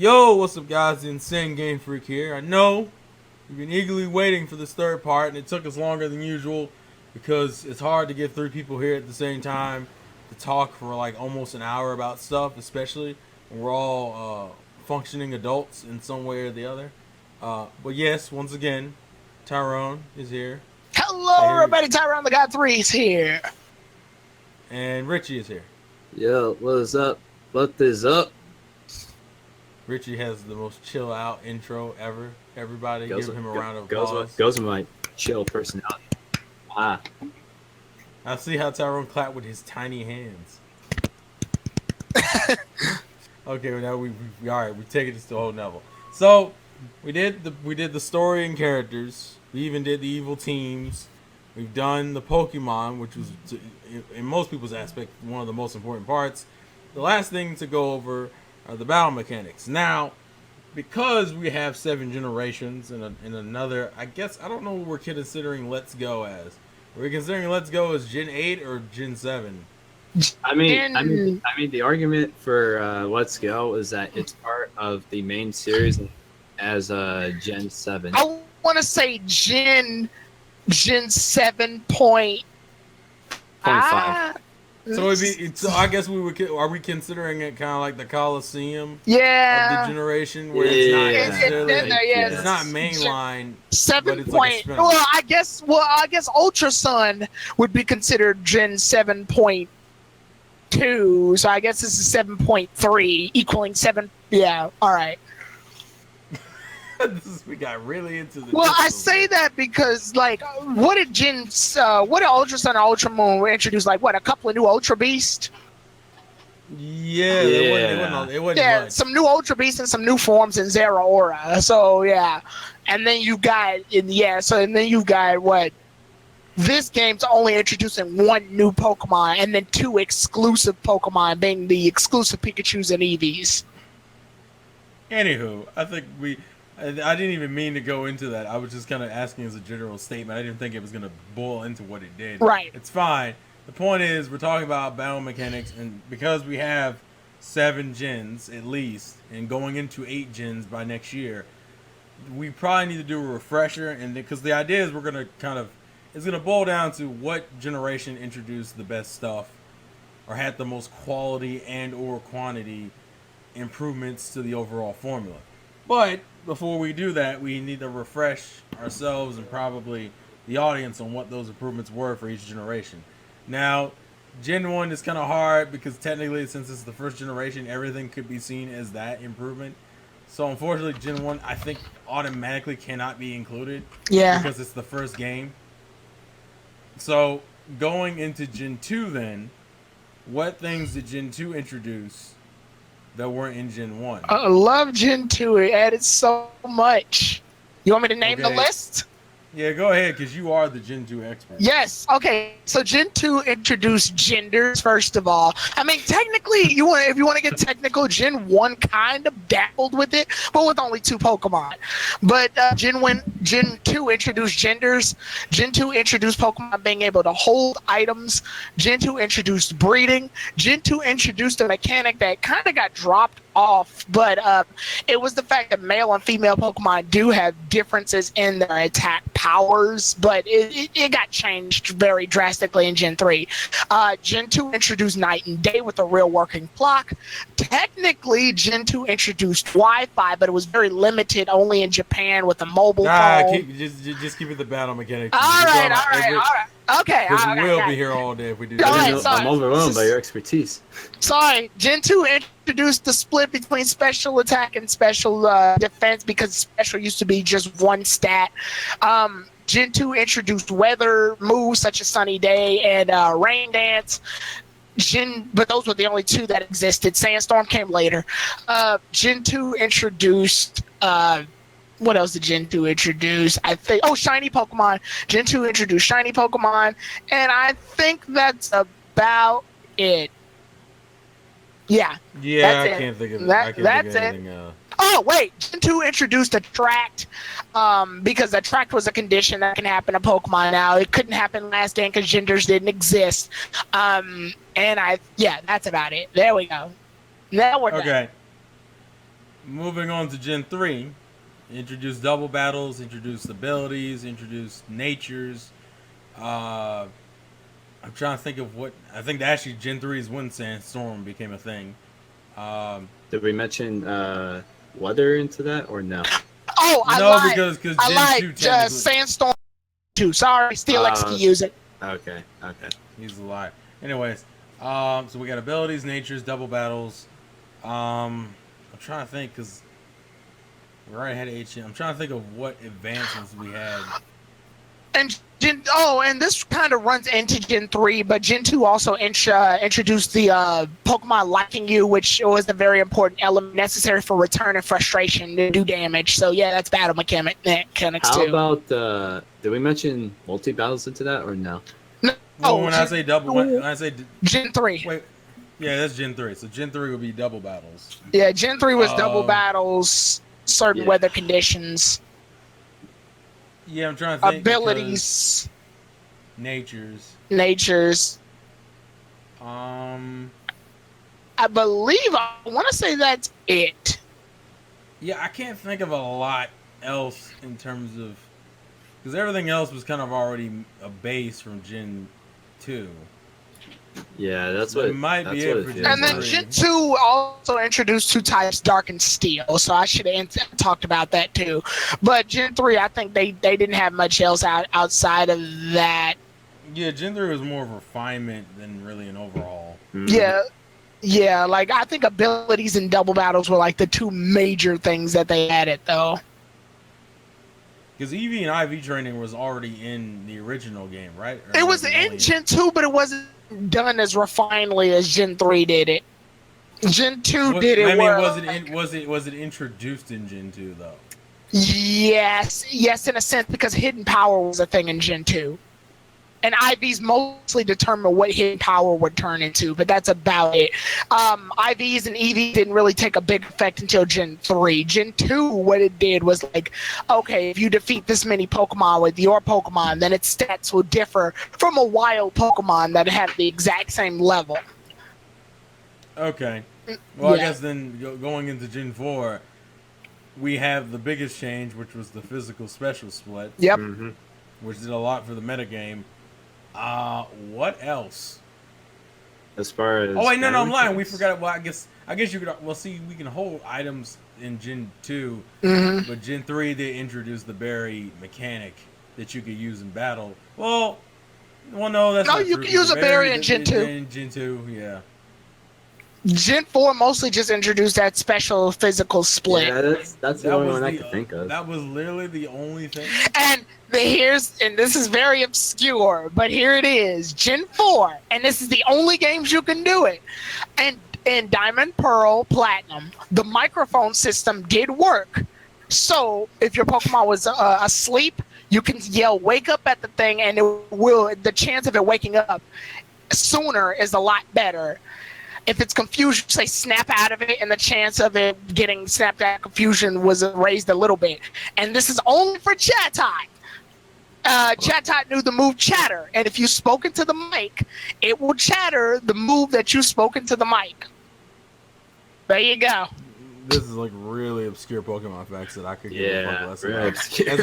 Yo, what's up, guys? The Insane Game Freak here. I know you've been eagerly waiting for this third part, and it took us longer than usual because it's hard to get three people here at the same time to talk for like almost an hour about stuff, especially when we're all functioning adults in some way or the other. But yes, once again, Tyrone is here. Hello, everybody. Tyrone the God 3 is here. And Richie is here. Yo, what's up? What is up? Richie has the most chill out intro ever. Everybody give him a round of applause. Goes with my chill personality. Ah. I see how Tyrone clapped with his tiny hands. Okay, well now we all right. We take it to the whole level. So we did the story and characters. We even did the evil teams. We've done the Pokemon, which was in most people's aspect one of the most important parts. The last thing to go over are the battle mechanics. Now, because we have 7 generations and another, I guess I don't know what we're considering Let's Go as. Are we considering Let's Go as Gen 8 or Gen 7? I mean, the argument for Let's Go is that it's part of the main series as Gen 7. I want to say Gen 7.5. So I guess are we considering it kind of like the Coliseum of Yeah. the generation where it's not necessarily It's it's not mainline. 7 but it's point. like a spin-off. I guess Ultra Sun would be considered Gen 7.2. So I guess this is 7.3 equaling 7. Yeah. All right. We got really into the. Well, I say that because, like, what did Ultra Sun and Ultra Moon introduce? Like, what, a couple of new Ultra Beasts? Yeah. It wasn't Yeah, much. some new Ultra Beasts and some new forms in Zera Aura. So, yeah. And then you got, what? This game's only introducing 1 new Pokemon and then 2 exclusive Pokemon, being the exclusive Pikachus and Eevees. Anywho, I think I didn't even mean to go into that. I was just kind of asking as a general statement. I didn't think it was going to boil into what it did. Right. It's fine. The point is, we're talking about battle mechanics, and because we have 7 gens at least, and going into 8 gens by next year, we probably need to do a refresher. And because the idea is it's going to boil down to what generation introduced the best stuff, or had the most quality and or quantity improvements to the overall formula. But before we do that, we need to refresh ourselves and probably the audience on what those improvements were for each generation. Now, Gen 1 is kind of hard because technically, since it's the first generation, everything could be seen as that improvement. So unfortunately, Gen 1, I think, automatically cannot be included. Yeah. Because it's the first game. So going into Gen 2 then, what things did Gen 2 introduce that weren't in Gen 1? I love Gen 2. It added so much. You want me to name the list? Yeah, go ahead, because you are the Gen 2 expert. Yes. Okay. So Gen 2 introduced genders, first of all. I mean, technically, if you want to get technical, Gen 1 kind of dabbled with it, but with only 2 Pokemon. But Gen 2 introduced genders. Gen 2 introduced Pokemon being able to hold items. Gen 2 introduced breeding. Gen 2 introduced a mechanic that kind of got dropped off, but it was the fact that male and female Pokemon do have differences in their attack powers, but it got changed very drastically in Gen 3. Gen 2 introduced Night and Day with a real working clock. Technically, Gen 2 introduced Wi-Fi, but it was very limited, only in Japan with a mobile phone. Just keep it the battle mechanics. All right. Okay. Because we'll be here all day if we do that. I'm overwhelmed by your expertise. Sorry, Gen 2 introduced the split between special attack and special defense because special used to be just 1 stat. Gen 2 introduced weather moves such as Sunny Day and Rain Dance. But those were the only 2 that existed. Sandstorm came later. Gen 2 introduced... what else did Gen 2 introduce? I think... Oh, Shiny Pokemon. Gen 2 introduced Shiny Pokemon. And I think that's about it. Yeah. Yeah, I can't think of anything else. Oh, wait. Gen 2 introduced Attract, because Attract was a condition that can happen to Pokemon now. It couldn't happen last game because genders didn't exist. That's about it. There we go. Now we're done. Okay. moving on to Gen 3, introduced double battles, introduced abilities, introduced natures. I'm trying to think of what I think actually Gen 3's Wind Sandstorm became a thing. Did we mention weather into that or no? Oh, I No, lied. because I Gen lied. 2 technically Sandstorm 2. Sorry, Steelix can use it. Okay. he's a lie. Anyways, so we got abilities, natures, double battles. I'm trying to think because we're right ahead of HM. I'm trying to think of what advancements we had. And and this kind of runs into Gen 3, but Gen 2 also introduced the Pokemon liking you, which was a very important element necessary for return and frustration to do damage. So yeah, that's battle mechanics How too. about did we mention multi battles into that or no? No, Well, when I say double, when I say Gen 3. wait, yeah, that's Gen 3. So Gen 3 would be double battles. Yeah, Gen 3 was double battles, certain Yeah. weather conditions, Yeah, I'm trying to think. abilities, Natures. natures. I believe I want to say that's it. Yeah, I can't think of a lot else in terms of because everything else was kind of already a base from Gen 2. Yeah, that's So what it might that's be what it for feels And then like. Gen 2 also introduced two types, Dark and Steel. So I should have talked about that too. But Gen 3, I think they didn't have much else outside of that. Yeah, Gen 3 was more of refinement than really an overhaul. Mhm. Yeah, like I think abilities and double battles were like the two major things that they added though. Because EV and IV training was already in the original game, right? Or It was only in Gen 2, but it wasn't done as refinedly as Gen 3 did it. Gen 2 did it I mean, well. was it introduced in Gen 2 though? Yes, in a sense, because hidden power was a thing in Gen 2. And IVs mostly determine what hidden power would turn into, but that's about it. IVs and EVs didn't really take a big effect until Gen 3. Gen 2, what it did was like, okay, if you defeat this many Pokemon with your Pokemon, then its stats will differ from a wild Pokemon that have the exact same level. Okay. Well, Yeah. I guess then going into Gen 4, we have the biggest change, which was the physical special split, Yep. Mhm. which did a lot for the metagame. What else? As far as Oh wait, no, I'm battle lying. We mechanics, forgot. Well, I guess you could. Well, see, we can hold items in Gen 2, hmm but Gen 3 they introduced the berry mechanic that you could use in battle. Well, no, that's No, not you true, can 'cause use the a berry in that- Gen 2. Gen 2, yeah. Gen 4 mostly just introduced that special physical split. Yeah, that's the only one I can think of. That was literally the only thing. And this is very obscure, but here it is, Gen 4, and this is the only games you can do it. And in Diamond, Pearl, Platinum, the microphone system did work. So if your Pokemon was asleep, you can yell "wake up" at the thing, and the chance of it waking up sooner is a lot better. If it's confused, you say snap out of it, and the chance of it getting snapped out of confusion was raised a little bit. And this is only for Chatot. Chatot knew the move Chatter, and if you spoke into the mic, it will chatter the move that you spoke into the mic. There you go. This is like really obscure Pokemon facts that I could give a fuck Yeah, less really about. obscure. As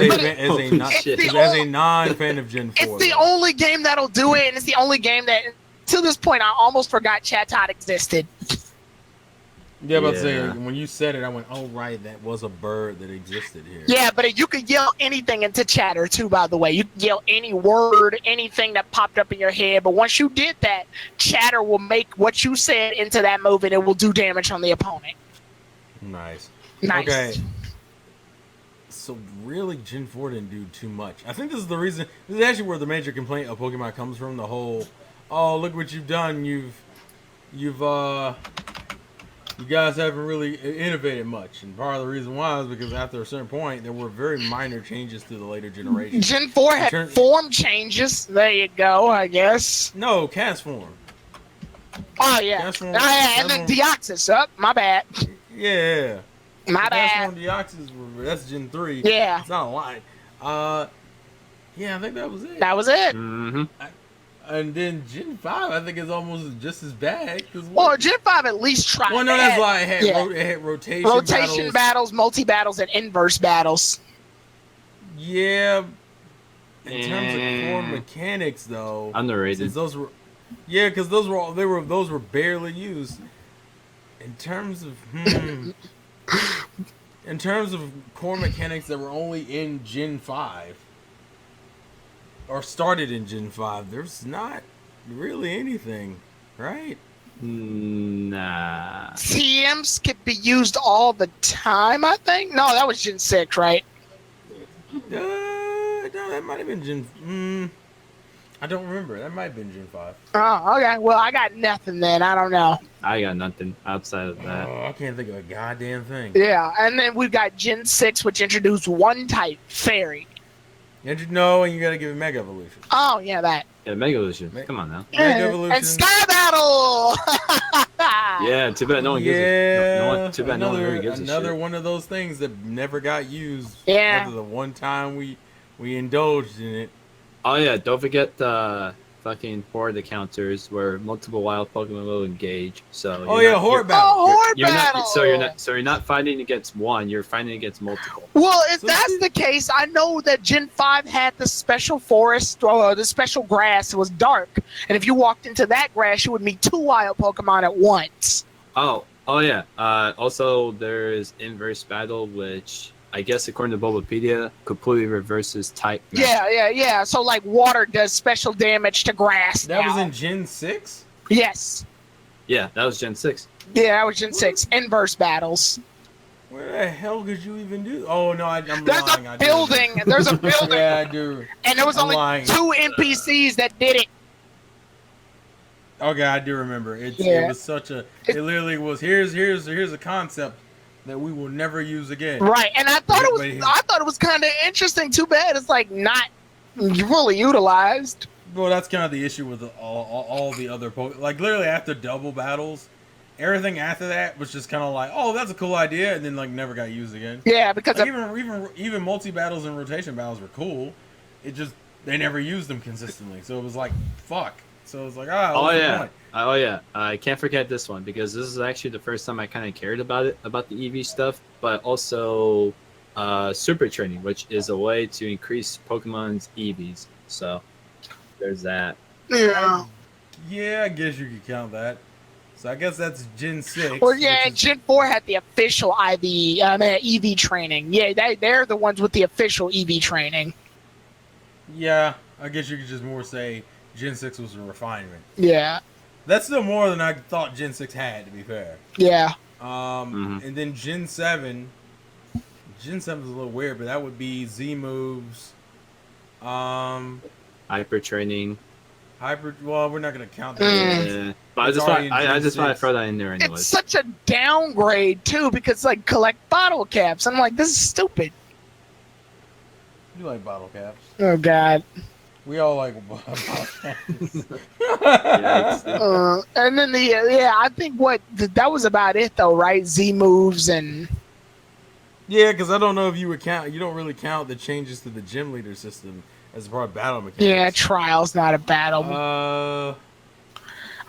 Shit. a non-fan of Gen 4. It's the though. only game that'll do it, and it's the only game that, to this point, I almost forgot Chatot existed. Yeah, but Yeah. saying when you said it, I went, "Oh right, that was a bird that existed here." Yeah, but you could yell anything into chatter too, by the way. You could yell any word, anything that popped up in your head. But once you did that, chatter will make what you said into that move, and it will do damage on the opponent. Nice. Nice. Okay. So really, Gen 4 didn't do too much. I think this is the reason. This is actually where the major complaint of Pokemon comes from. The whole, "Oh, look what you've done. You guys haven't really innovated much." And part of the reason why is because after a certain point, there were very minor changes to the later generations. Gen 4 had turn- form changes. There you go, I guess. No, cast form. Oh, yeah. Cast form- And then Deoxys. Up, my bad. Yeah. My Cast bad. form Deoxys were that's Gen 3. Yeah, It's not a lie. Yeah, I think that was it. that was it. Mhm. And then Gen 5, I think, is almost just as bad. Well, Gen 5 at least tried. Well, no, that's why it had rotation battles, multi-battles, and inverse battles. Yeah. In terms of core mechanics, though, underrated. Those were, yeah, because those were barely used. In terms of in terms of core mechanics that were only in Gen 5 or started in Gen 5, there's not really anything, right? Nah. TMs could be used all the time, I think. No, that was Gen 6, right? No, that might have been Gen. I don't remember. That might have been Gen 5. Oh, okay. Well, I got nothing then. I don't know. I got nothing outside of that. Oh, I can't think of a goddamn thing. Yeah, and then we've got Gen 6, which introduced one type, Fairy. And you gotta give it Mega Evolution. Oh, yeah, that. Yeah, Mega Evolution. Come on now. Mega Evolution. And Sky Battle! Yeah, too bad no one gives it. Too bad no one really gives a shit. Another one of those things that never got used. Yeah. After the one time we indulged in it. Oh yeah, don't forget the fucking horde encounters where multiple wild Pokemon will engage. So horde battle. Oh, horde battle. You're not fighting against one. You're fighting against multiple. Well, if that's the case, I know that Gen 5 had the special forest or the special grass. It was dark, and if you walked into that grass, you would meet two wild Pokemon at once. Oh yeah. Also, there's inverse battle, which I guess according to Bulbapedia, completely reverses type. Yeah. So like water does special damage to grass. That was in Gen 6? Yes. Yeah, that was Gen 6. Yeah, that was Gen 6. Inverse battles. Where the hell could you even do? Oh no, I'm There's lying. a building. There's a building. Yeah, I do. And there was only lying. 2 NPCs that did it. Okay, I do remember. It was such a. It literally was. Here's a concept that we will never use again. Right, and I thought it was kind of interesting. Too bad it's like not fully utilized. Well, that's kind of the issue with all the other like literally after double battles, everything after that was just kind of like, oh, that's a cool idea, and then like never got used again. Yeah, because like, even multi battles and rotation battles were cool. It just they never used them consistently, so it was like fuck. So it was like Oh yeah, I can't forget this one because this is actually the first time I kind of cared about the EV stuff, but also super training, which is a way to increase Pokemon's EVs. So there's that. Yeah. Yeah, I guess you could count that. So I guess that's Gen 6. Well, yeah, Gen 4 had the official EV training. Yeah, they're the ones with the official EV training. Yeah, I guess you could just more say Gen 6 was a refinement. Yeah. That's still more than I thought Gen 6 had, to be fair. Yeah. And then Gen 7. Gen 7 is a little weird, but that would be Z moves. Hyper training. Well, we're not going to count that. Yeah. But I just want to throw that in there anyways. It's such a downgrade, too, because, like, collect bottle caps. I'm like, this is stupid. You like bottle caps. Oh, God. We all like bottle caps. And then I think that was about it, though, right? Z moves and... Yeah, because I don't know if you don't really count the changes to the gym leader system as a part of battle mechanics. Yeah, trials, not a battle.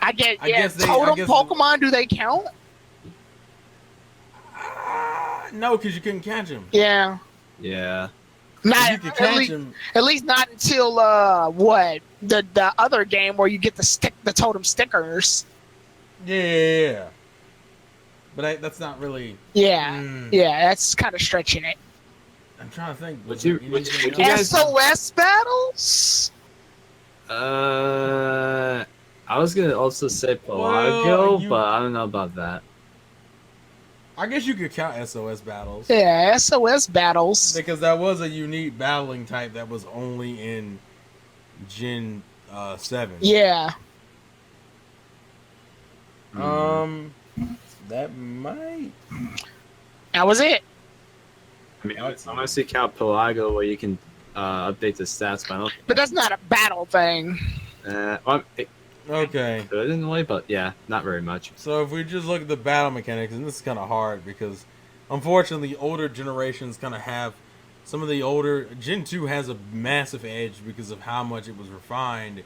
I guess totem Pokemon, do they count? No, because you couldn't catch them. Yeah. Yeah. Not, you could catch them. At least not until the other game where you get the totem stickers. Yeah. But that's not really. Yeah. Yeah, that's kind of stretching it. I'm trying to think. Would you guys... SOS battles? I was gonna also say Pelago, but I don't know about that. I guess you could count SOS battles. Yeah, SOS battles. Because that was a unique battling type that was only in Gen 7. Yeah. That might. That was it. I mean, I honestly count Pelago where you can update the stats, but that's not a battle thing. Okay. Good in a way, but yeah, not very much. So if we just look at the battle mechanics, and this is kind of hard because, unfortunately, older generations kind of have some of the older Gen 2 has a massive edge because of how much it was refined,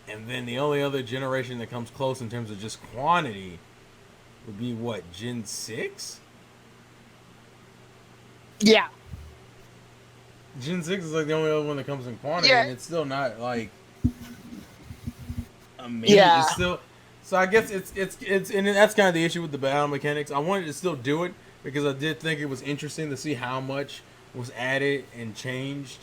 And then the only other generation that comes close in terms of just quantity would be what, Gen 6? Yeah. Gen 6 is like the only other one that comes in quantity, Yeah. and it's still not like amazing. Yeah. It's still, so I guess it's and that's kind of the issue with the battle mechanics. I wanted to still do it because I did think it was interesting to see how much was added and changed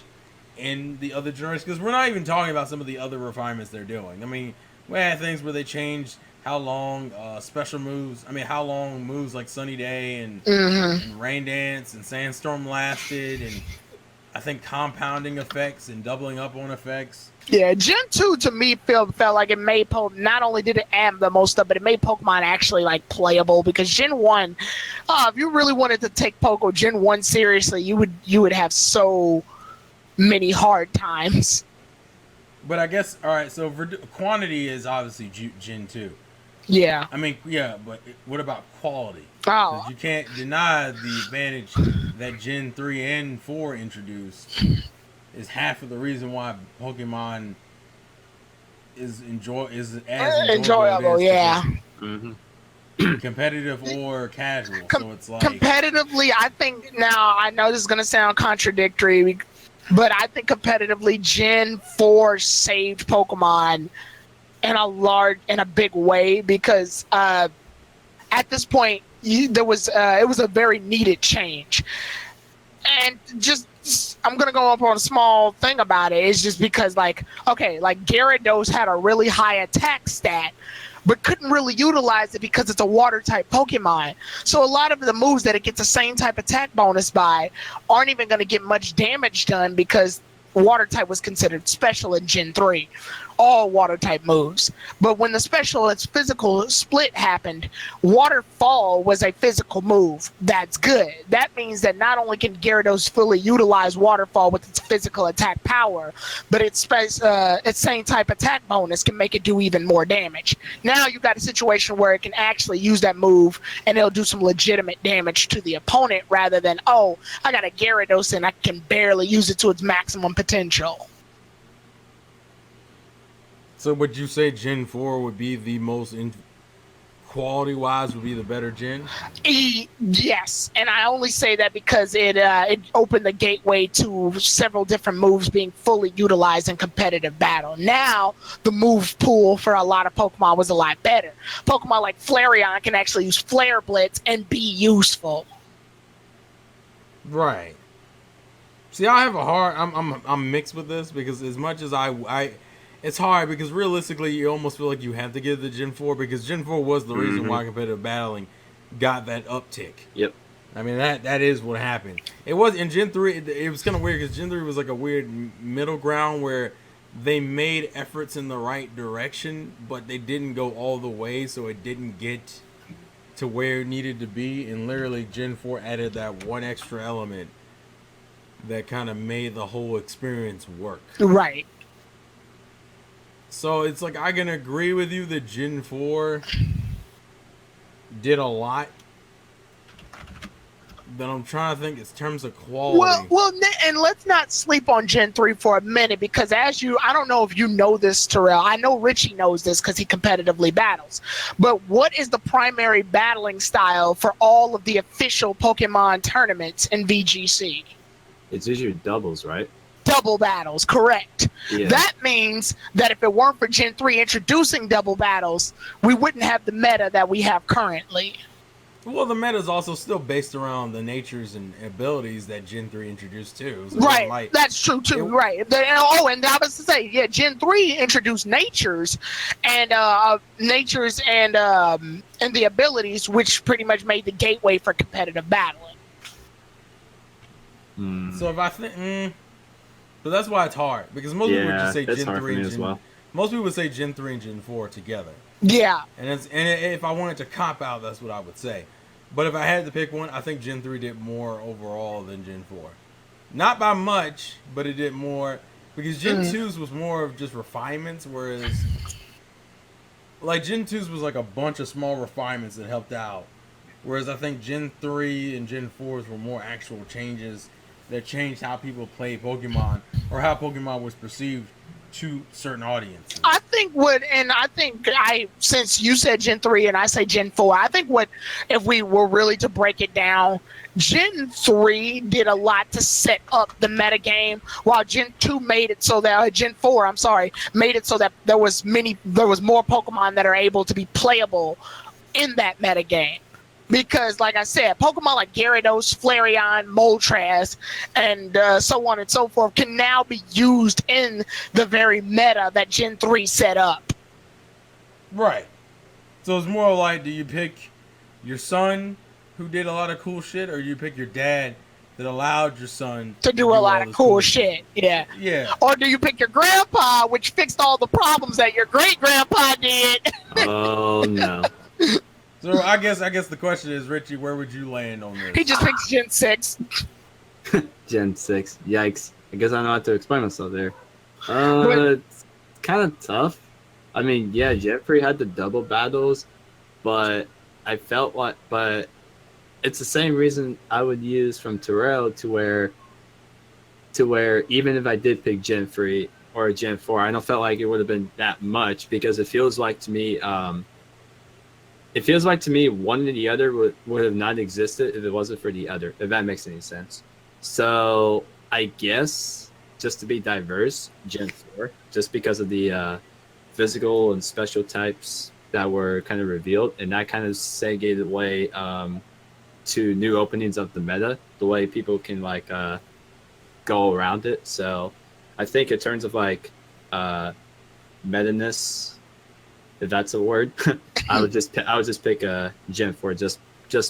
in the other generations, because we're not even talking about some of the other refinements they're doing. I mean, we had things where they changed how long special moves, how long moves like Sunny Day and Rain Dance and Sandstorm lasted, and I think compounding effects and doubling up on effects. Yeah, Gen 2 to me felt like it made Pokemon, not only did it amp the most stuff, but it made Pokemon actually like playable, because Gen 1, if you really wanted to take Gen 1 seriously, you would have so many hard times. But I guess, alright, so quantity is obviously Gen 2. Yeah. Yeah, but what about quality? Oh. Because you can't deny the advantage that Gen 3 and 4 introduced is half of the reason why Pokemon is as enjoyable. Yeah. Competitive or casual. So it's like competitively, I think, now I know this is gonna sound contradictory, but I think competitively Gen 4 saved Pokemon in a big way, because at this point it was a very needed change. And just I'm gonna go up on a small thing about it. It's just because, like, okay, like Gyarados had a really high attack stat, but couldn't really utilize it because it's a water type Pokemon. So a lot of the moves that it gets the same type attack bonus by aren't even gonna get much damage done, because water type was considered special in Gen 3. All water type moves. But when the special its physical split happened, Waterfall was a physical move. That's good. That means that not only can Gyarados fully utilize Waterfall with its physical attack power, but its same type attack bonus can make it do even more damage. Now you got a situation where it can actually use that move and it'll do some legitimate damage to the opponent, rather than, oh, I got a Gyarados and I can barely use it to its maximum potential. So would you say Gen 4 would be the most, quality-wise, would be the better gen? Yes, and I only say that because it opened the gateway to several different moves being fully utilized in competitive battle. Now, the move pool for a lot of Pokemon was a lot better. Pokemon like Flareon can actually use Flare Blitz and be useful. Right. See, I have a hard. I'm mixed with this, because as much as I it's hard, because realistically you almost feel like you have to give the Gen 4, because Gen 4 was the reason why competitive battling got that uptick. Yep. I mean, that is what happened. It was in Gen 3, it was kind of weird, because Gen 3 was like a weird middle ground where they made efforts in the right direction, but they didn't go all the way, so it didn't get to where it needed to be. And literally Gen 4 added that one extra element that kind of made the whole experience work. Right. So it's like, I can agree with you that Gen 4 did a lot, but I'm trying to think in terms of quality. Well, and let's not sleep on Gen 3 for a minute, because I don't know if you know this, Terrell. I know Richie knows this because he competitively battles. But what is the primary battling style for all of the official Pokemon tournaments in VGC? It's usually doubles, right? Double battles, correct. Yeah. That means that if it weren't for Gen 3 introducing double battles, we wouldn't have the meta that we have currently. Well, the meta is also still based around the natures and abilities that Gen 3 introduced too. So right, that's true too. Right. And I was to say, yeah, Gen 3 introduced natures and the abilities, which pretty much made the gateway for competitive battling. So if I think, but that's why it's hard, because most people would just say Gen 3 and Gen. Most people would say Gen 3 and Gen 4 together. Yeah. And if I wanted to cop out, that's what I would say. But if I had to pick one, I think Gen 3 did more overall than Gen 4. Not by much, but it did more, because Gen 2's was more of just refinements, whereas like Gen 2's was like a bunch of small refinements that helped out. Whereas I think Gen 3 and Gen 4's were more actual changes that changed how people play Pokemon, or how Pokemon was perceived to certain audiences. I think since you said Gen 3 and I say Gen 4, I think if we were really to break it down, Gen 3 did a lot to set up the metagame, while Gen 2 made it so that Gen 4, I'm sorry, made it so that there was more Pokemon that are able to be playable in that metagame. Because, like I said, Pokemon like Gyarados, Flareon, Moltres, and so on and so forth can now be used in the very meta that Gen 3 set up. Right. So it's more like, do you pick your son who did a lot of cool shit, or you pick your dad that allowed your son to do a lot of cool shit? Yeah. Yeah. Or do you pick your grandpa, which fixed all the problems that your great-grandpa did? Oh, no. So I guess the question is, Richie, where would you land on this? He just picks Gen 6. Gen 6. Yikes. I guess I don't know how to explain myself there. It's kind of tough. I mean, yeah, Jeffrey had the double battles, but I felt like, but it's the same reason I would use from Terrell to where even if I did pick Gen 3 or Gen 4, I don't felt like it would have been that much, because it feels like to me, one or the other would have not existed if it wasn't for the other, if that makes any sense. So I guess, just to be diverse, Gen 4, just because of the physical and special types that were kind of revealed, and that kind of segued away to new openings of the meta, the way people can like go around it. So I think in terms of like meta-ness, if that's a word, I would just pick a Gen 4 just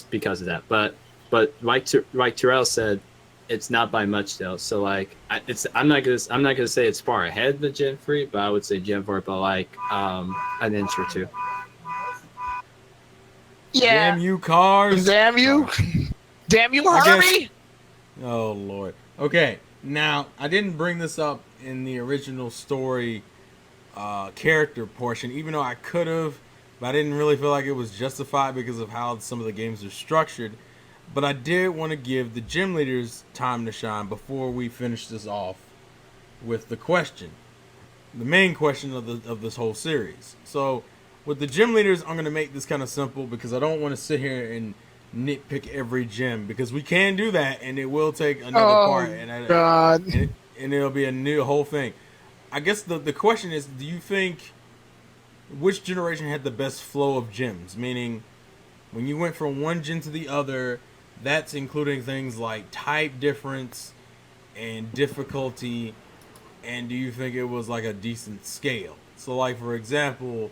because of that. But like Terrell said, it's not by much though. So like I'm not gonna say it's far ahead of the Gen 3, but I would say Gen 4 by like an inch or two. Yeah. Damn you, cars. Damn you. Damn you, Harvey. Oh Lord. Okay. Now I didn't bring this up in the original story character portion, even though I could have, but I didn't really feel like it was justified because of how some of the games are structured. But I did want to give the gym leaders time to shine before we finish this off with the question, the main question of this whole series. So with the gym leaders, I'm going to make this kind of simple because I don't want to sit here and nitpick every gym, because we can do that and it will take another part, and it'll be a whole thing. I guess the question is, do you think which generation had the best flow of gyms? Meaning, when you went from one gym to the other, that's including things like type difference and difficulty, and do you think it was like a decent scale? So like, for example,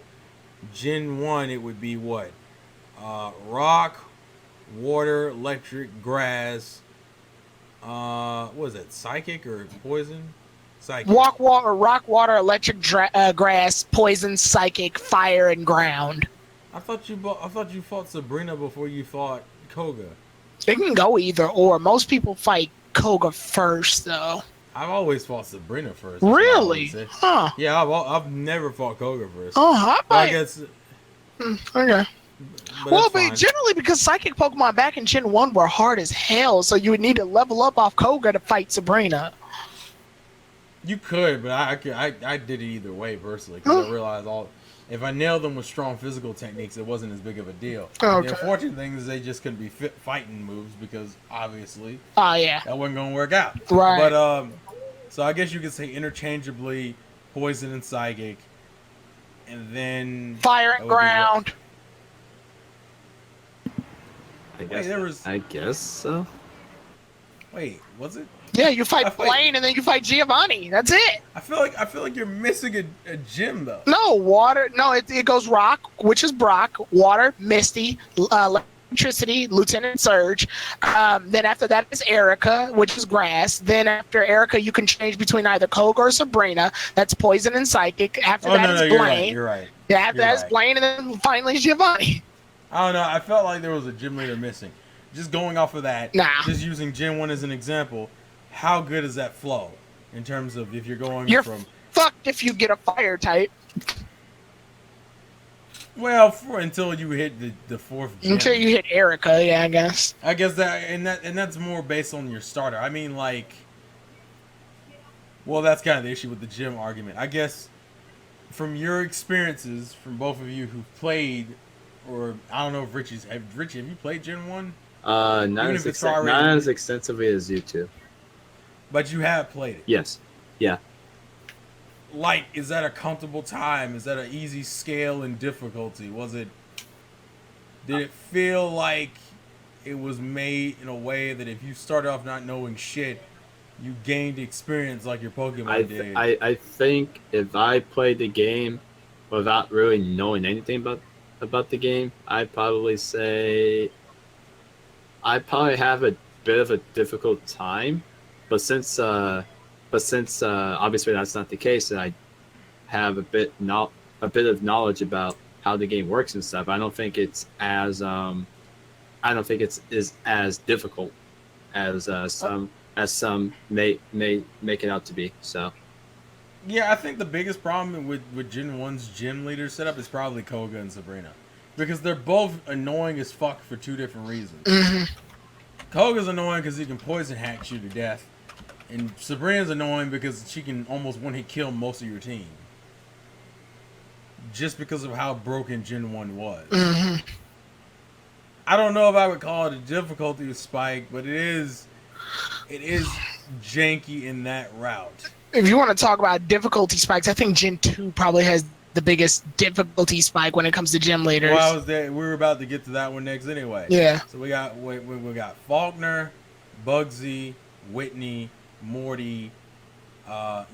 Gen 1, it would be what? Rock, water, electric, grass, what was that, psychic or poison? Psychic. Rock, water, electric, grass, poison, psychic, fire, and ground. I thought you fought Sabrina before you fought Koga. It can go either or. Most people fight Koga first, though. I've always fought Sabrina first. Really? Huh? Yeah, I've never fought Koga first. Oh, I guess. Okay. Well, but generally, because psychic Pokemon back in Gen 1 were hard as hell, so you would need to level up off Koga to fight Sabrina. You could, but I did it either way personally, because I realized if I nailed them with strong physical techniques, it wasn't as big of a deal. Okay. The unfortunate thing is they just couldn't be fighting moves, because obviously that wasn't going to work out. Right. But so I guess you could say interchangeably poison and psychic, and then fire and ground. I guess so. Wait, was it? Yeah, you fight Blaine and then you fight Giovanni. That's it. I feel like you're missing a gym though. No, water. No, it goes rock, which is Brock. Water, Misty, electricity, Lieutenant Surge. Then after that is Erica, which is grass. Then after Erica, you can change between either Koga or Sabrina. That's poison and psychic. After that is Blaine. You're right. Yeah, after that is Blaine, and then finally Giovanni. I don't know. I felt like there was a gym leader missing. Just going off of that, just using Gen 1 as an example, how good is that flow in terms of if you're going from... fucked if you get a fire type. Well, until you hit the fourth gym. Until you hit Erica, yeah, I guess. I guess that's more based on your starter. I mean, like, Well, that's kind of the issue with the gym argument. I guess from your experiences, from both of you who've played, or I don't know if Richie, have you played Gen 1? Not Even as if it's already- not as extensively as you two. But you have played it. Yes. Yeah. Like, is that a comfortable time? Is that an easy scale in difficulty? Did it feel like it was made in a way that if you started off not knowing shit, you gained experience like your Pokemon did? I think if I played the game without really knowing anything about the game, I'd probably say I probably have a bit of a difficult time. But since obviously that's not the case, and I have a bit of knowledge about how the game works and stuff, I don't think it's as is as difficult as some may make it out to be. So Yeah, I think the biggest problem with Gen 1's gym leader setup is probably Koga and Sabrina. Because they're both annoying as fuck for two different reasons. Koga's annoying because he can poison hack you to death. And Sabrina's annoying because she can almost one-hit kill most of your team. Just because of how broken Gen 1 was. I don't know if I would call it a difficulty spike, but it is janky in that route. If you want to talk about difficulty spikes, I think Gen 2 probably has the biggest difficulty spike when it comes to gym leaders. Well, I was there. We were about to get to that one next anyway. Yeah. So we got Faulkner, Bugsy, Whitney, Morty.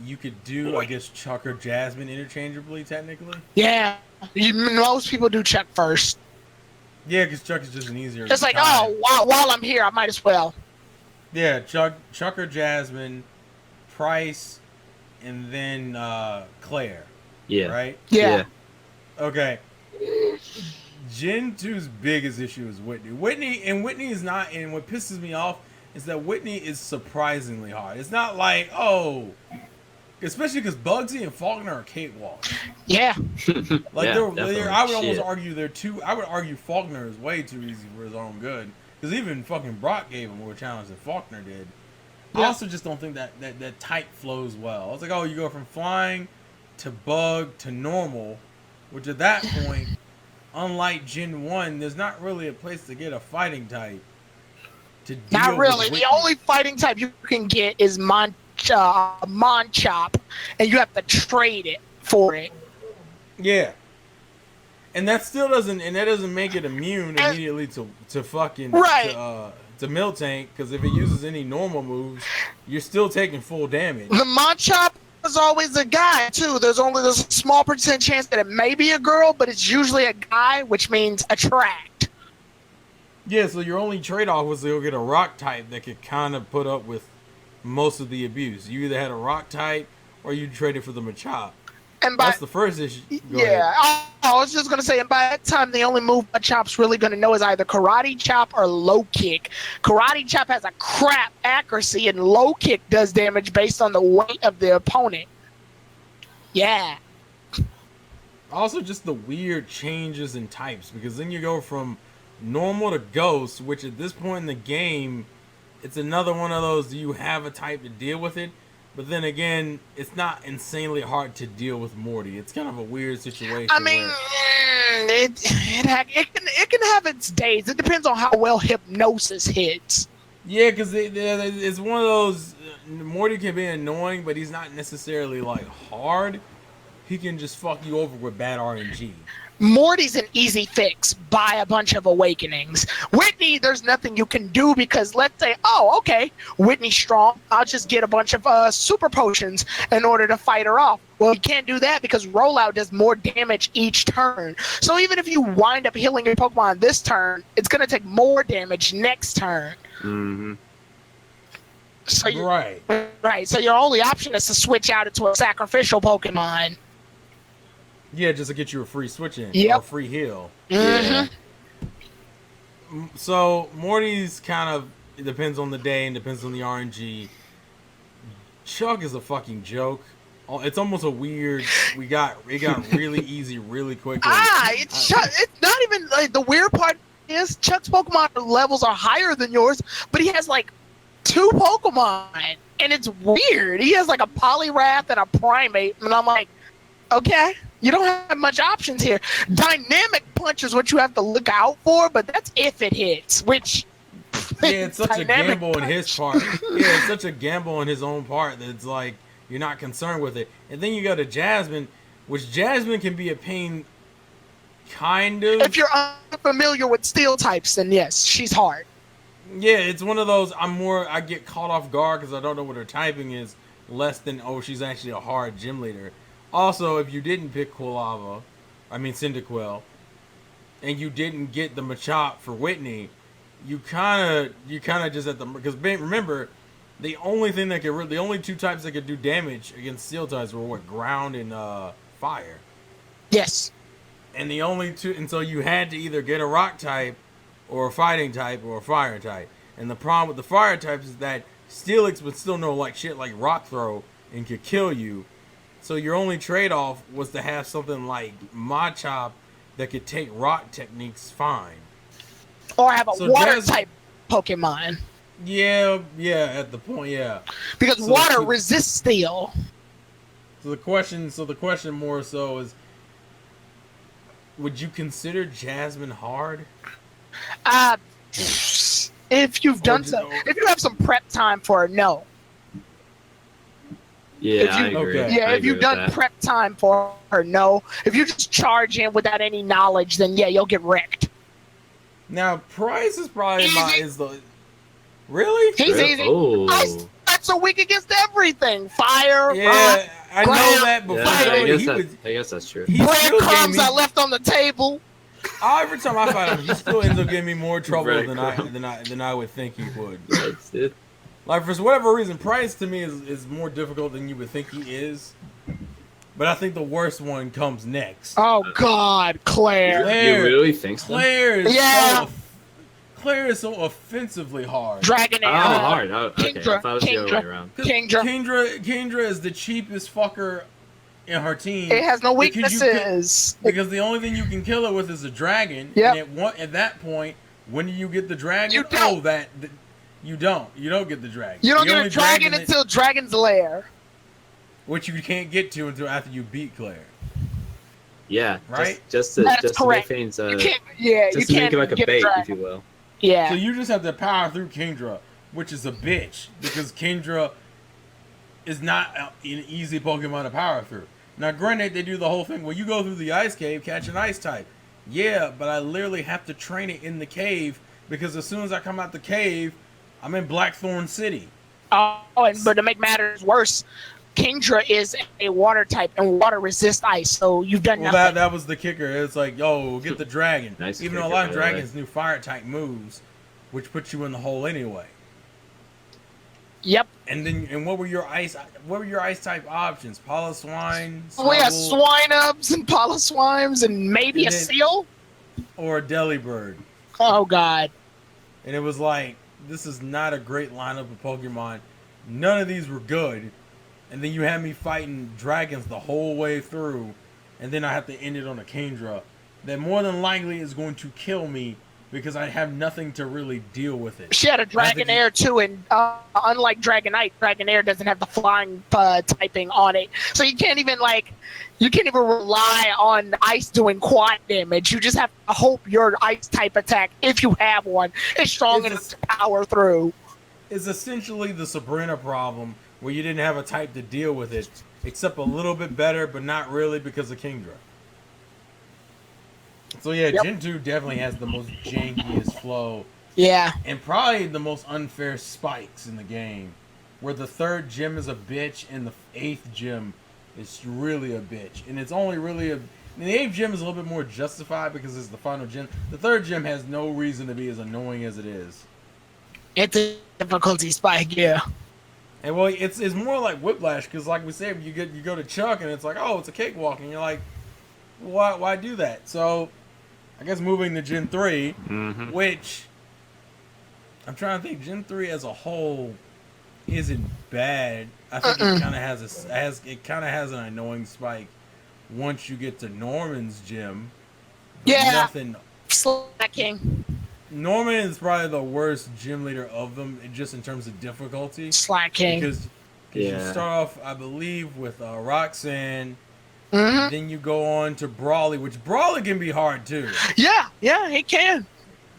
You could do, I guess, Chuck or Jasmine interchangeably, technically. Yeah. Most people do Chuck first. Yeah, because Chuck is just an easier. It's like, time. while I'm here, I might as well. Yeah, Chuck or Jasmine, Price, and then Claire. yeah. Right? Yeah. Okay. Gen 2's biggest issue is Whitney. Whitney is not, and what pisses me off is that Whitney is surprisingly hard. It's not like, especially because Bugsy and Faulkner are cakewalks. Yeah. Like Yeah, definitely. I would almost Shit. argue I would argue Faulkner is way too easy for his own good. Because even fucking Brock gave him more challenge than Faulkner did. I Yeah. also just don't think that type flows well. It's like, you go from flying to bug to normal, which at that point, unlike Gen 1, there's not really a place to get a fighting type. To deal Not really. with The only fighting type you can get is Monchop, and you have to trade it for it. Yeah. And that still doesn't make it immune immediately to fucking Right. to Miltank, because if it uses any normal moves, you're still taking full damage. The Monchop is always a guy too. There's a small percent chance that it may be a girl, but it's usually a guy, which means attract. Yeah, so your only trade-off was to go get a rock type that could kind of put up with most of the abuse. You either had a rock type or you traded for the Machop. And by That's the first issue. Go ahead. yeah, I was just gonna say, and by that time, the only move Machop's really gonna know is either Karate Chop or Low Kick. Karate Chop has a crap accuracy, and Low Kick does damage based on the weight of the opponent. Yeah. Also, just the weird changes in types, because then you go from normal to ghost, which at this point in the game, it's another one of those, do you have a type to deal with it? But then again, it's not insanely hard to deal with Morty. It's kind of a weird situation. I mean, it can have its days. It depends on how well hypnosis hits. Yeah, because it's one of those, Morty can be annoying, but he's not necessarily like hard. He can just fuck you over with bad RNG. Morty's an easy fix. Buy a bunch of awakenings. Whitney, there's nothing you can do because let's say, okay, Whitney's strong. I'll just get a bunch of super potions in order to fight her off. Well, you can't do that because rollout does more damage each turn. So even if you wind up healing your Pokemon this turn, it's going to take more damage next turn. Mm-hmm. So Right. So your only option is to switch out into a sacrificial Pokemon. Yeah, just to get you a free switch in. Yep. Or a free heal. Mm-hmm. So Morty's kind of, it depends on the day and depends on the RNG. Chuck is a fucking joke. It's almost a weird. It got really easy really quickly. It's not even like the weird part is Chuck's Pokemon levels are higher than yours, but he has like 2 Pokemon, and it's weird. He has like a Poliwrath and a Primate, and I'm like, okay, you don't have much options here. Dynamic Punch is what you have to look out for, but that's if it hits, which... Yeah, it's such a Dynamic gamble in Punch. his part. Yeah, it's such a gamble on his own part that it's like you're not concerned with it. And then you go to Jasmine, which Jasmine can be a pain, kind of. If you're unfamiliar with steel types, then yes, she's hard. Yeah, it's one of those. I get caught off guard because I don't know what her typing is. Less than she's actually a hard gym leader. Also, if you didn't pick Cyndaquil, and you didn't get the Machop for Whitney. You kind of just because remember, the only 2 types that could do damage against steel types were ground and fire. Yes. And the only 2, and so you had to either get a rock type, or a fighting type, or a fire type. And the problem with the fire types is that Steelix would still know like shit like Rock Throw and could kill you. So your only trade-off was to have something like Machop that could take rock techniques fine. Or have a water type Pokemon. Yeah, at the point, yeah. Because water resists steel. So the question more so is, would you consider Jasmine hard? If you've done so, if you have some prep time for it, no. Yeah, I agree. Okay. Yeah, I if you've agree with done that. prep time for her, no. If you just charge in without any knowledge, then yeah, you'll get wrecked. Now, Price is probably Easy. Really? He's easy. Oh. Ice types are weak against everything. Fire, Yeah, I know that, but Yeah, I guess that's true. he still gave breadcrumbs me. I left on the table. Every time I fight him, he still ends up giving me more trouble than I would think he would. That's it. Like for whatever reason, Price to me is more difficult than you would think he is. But I think the worst one comes next. Oh God, Claire. You really think so? Claire is so offensively hard. Dragonair. Oh, hard. Oh, okay. Kingdra, I thought it was the other way around. Kingdra is the cheapest fucker in her team. It has no because weaknesses. Because the only thing you can kill it with is a dragon. Yep. And at that point, when do you get the dragon? You don't. You don't. You don't get the dragon. You don't The get only a dragon until Dragon's Lair. which you can't get to until after you beat Claire. Yeah, Right? Just to That's make correct. things You can't. Yeah, you just to can't make it like a get bait, dragon. if you will. Yeah. So you just have to power through Kingdra, which is a bitch because Kingdra is not an easy Pokemon to power through. Now, granted, they do the whole thing where you go through the ice cave, catch an ice type. Yeah, but I literally have to train it in the cave because as soon as I come out the cave, I'm in Blackthorn City. But to make matters worse, Kingdra is a water type, and water resists ice. So you've done Well, nothing. that was the kicker. It's like, yo, get the dragon. Nice Even though a kicker, lot of by the way. dragons knew fire type moves, which puts you in the hole anyway. Yep. And what were your ice type options? Piloswine, We have Snubbull, Swinubs and Piloswimes and maybe And a then- seal. or a Delibird. Oh God. And it was like, this is not a great lineup of Pokemon. None of these were good. And then you had me fighting dragons the whole way through. And then I have to end it on a Kingdra that more than likely is going to kill me because I have nothing to really deal with it. She had a I think Dragonair too, and unlike Dragonite, Dragonair doesn't have the flying typing on it, so you can't even rely on ice doing quad damage. You just have to hope your ice type attack, if you have one, is strong enough to power through. It's essentially the Sabrina problem where you didn't have a type to deal with it, except a little bit better, but not really because of Kingdra. So yeah, Yep. Gen 2 definitely has the most jankiest flow. Yeah. And probably the most unfair spikes in the game. Where the 3rd gym is a bitch and the 8th gym is really a bitch. And it's only really the 8th gym is a little bit more justified because it's the final gym. The 3rd gym has no reason to be as annoying as it is. It's a difficulty spike, yeah. And well, it's more like Whiplash because like we said, you go to Chuck and it's like, oh, it's a cakewalk. And you're like, why do that? So I guess moving to Gen 3, which I'm trying to think, Gen 3 as a whole isn't bad. I think it kind of has an annoying spike once you get to Norman's gym. Yeah. Nothing. Slacking. Norman is probably the worst gym leader of them, just in terms of difficulty. Slacking. Because you start off, I believe, with Roxanne. Mm-hmm. Then you go on to Brawly, which Brawly can be hard too. Yeah, he can.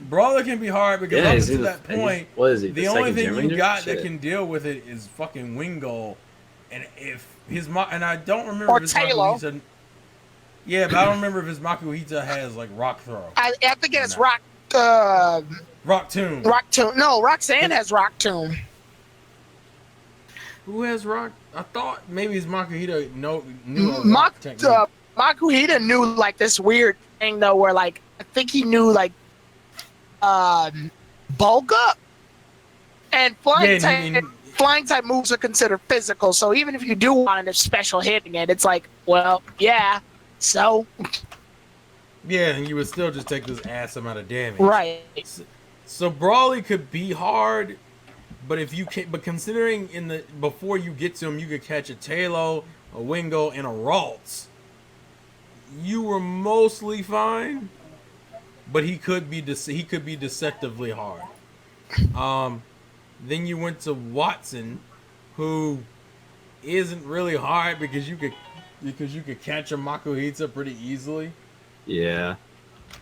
Brawler can be hard because up to that point, what is he? The only thing you got that can deal with it is fucking Wingull, and if his and I don't remember if his Makuhita. Yeah, but I don't remember if his Makuhita has like Rock Throw. I think it's Rock. Rock Tomb. Rock Tomb. No, Roxanne has Rock Tomb. Who has Rock? I thought maybe his Makuhita knew a rock technique. Makuhita knew like this weird thing though, where like I think he knew like bulk up and flying type moves are considered physical. So even if you do want a special hitting it, it's like, well, yeah. So yeah, and you would still just take this ass amount of damage. Right. So Brawly could be hard, but if you can, but considering before you get to him, you could catch a Talo, a Wingull, and a Ralts. You were mostly fine, but he could be deceptively hard. Then you went to Watson, who isn't really hard because you could catch a Makuhita pretty easily. Yeah.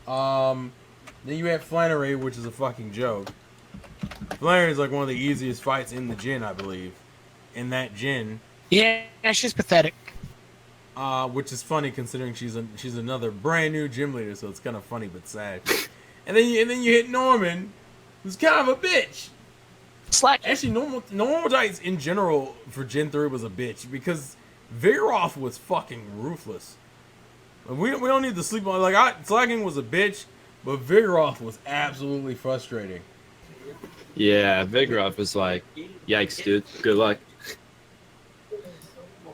Then you had Flannery, which is a fucking joke. Flannery is like one of the easiest fights in the gym, I believe. In that gym. Yeah, she's pathetic. Which is funny considering she's another brand new gym leader, so it's kind of funny but sad. And then you hit Norman, who's kind of a bitch. Slack. Actually, normal Tights in general for Gen 3 was a bitch because Vigoroth was fucking ruthless. We don't need to sleep on Slacking was a bitch, but Vigoroth was absolutely frustrating. Yeah, Vigoroth was like, yikes, dude. Good luck.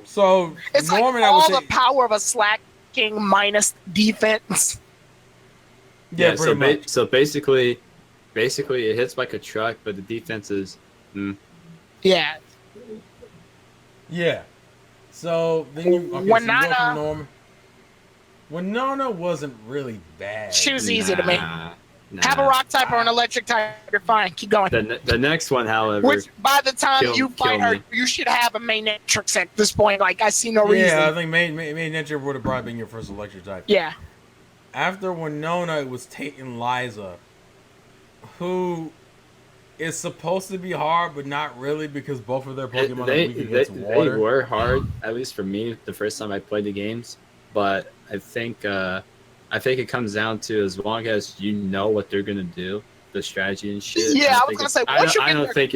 So it's Norman, like all the power of a Slacking minus defense. Yeah, so basically it hits like a truck, but the defense is Yeah. Yeah. So then you go from Norman. Winona wasn't really bad. She was easy to me. Have a rock type or an electric type, you're fine. Keep going. The next one, however, which by the time you fight her, you should have a main Netrix at this point. Like I see no reason. Yeah, I think main Netrix would have probably been your first electric type. Yeah. After Winona, it was Tate and Liza, who is supposed to be hard, but not really because both of their Pokemon are weak against water. They were hard, at least for me, the first time I played the games. But I think it comes down to as long as you know what they're gonna do, the strategy and shit. Yeah, I was gonna say I don't think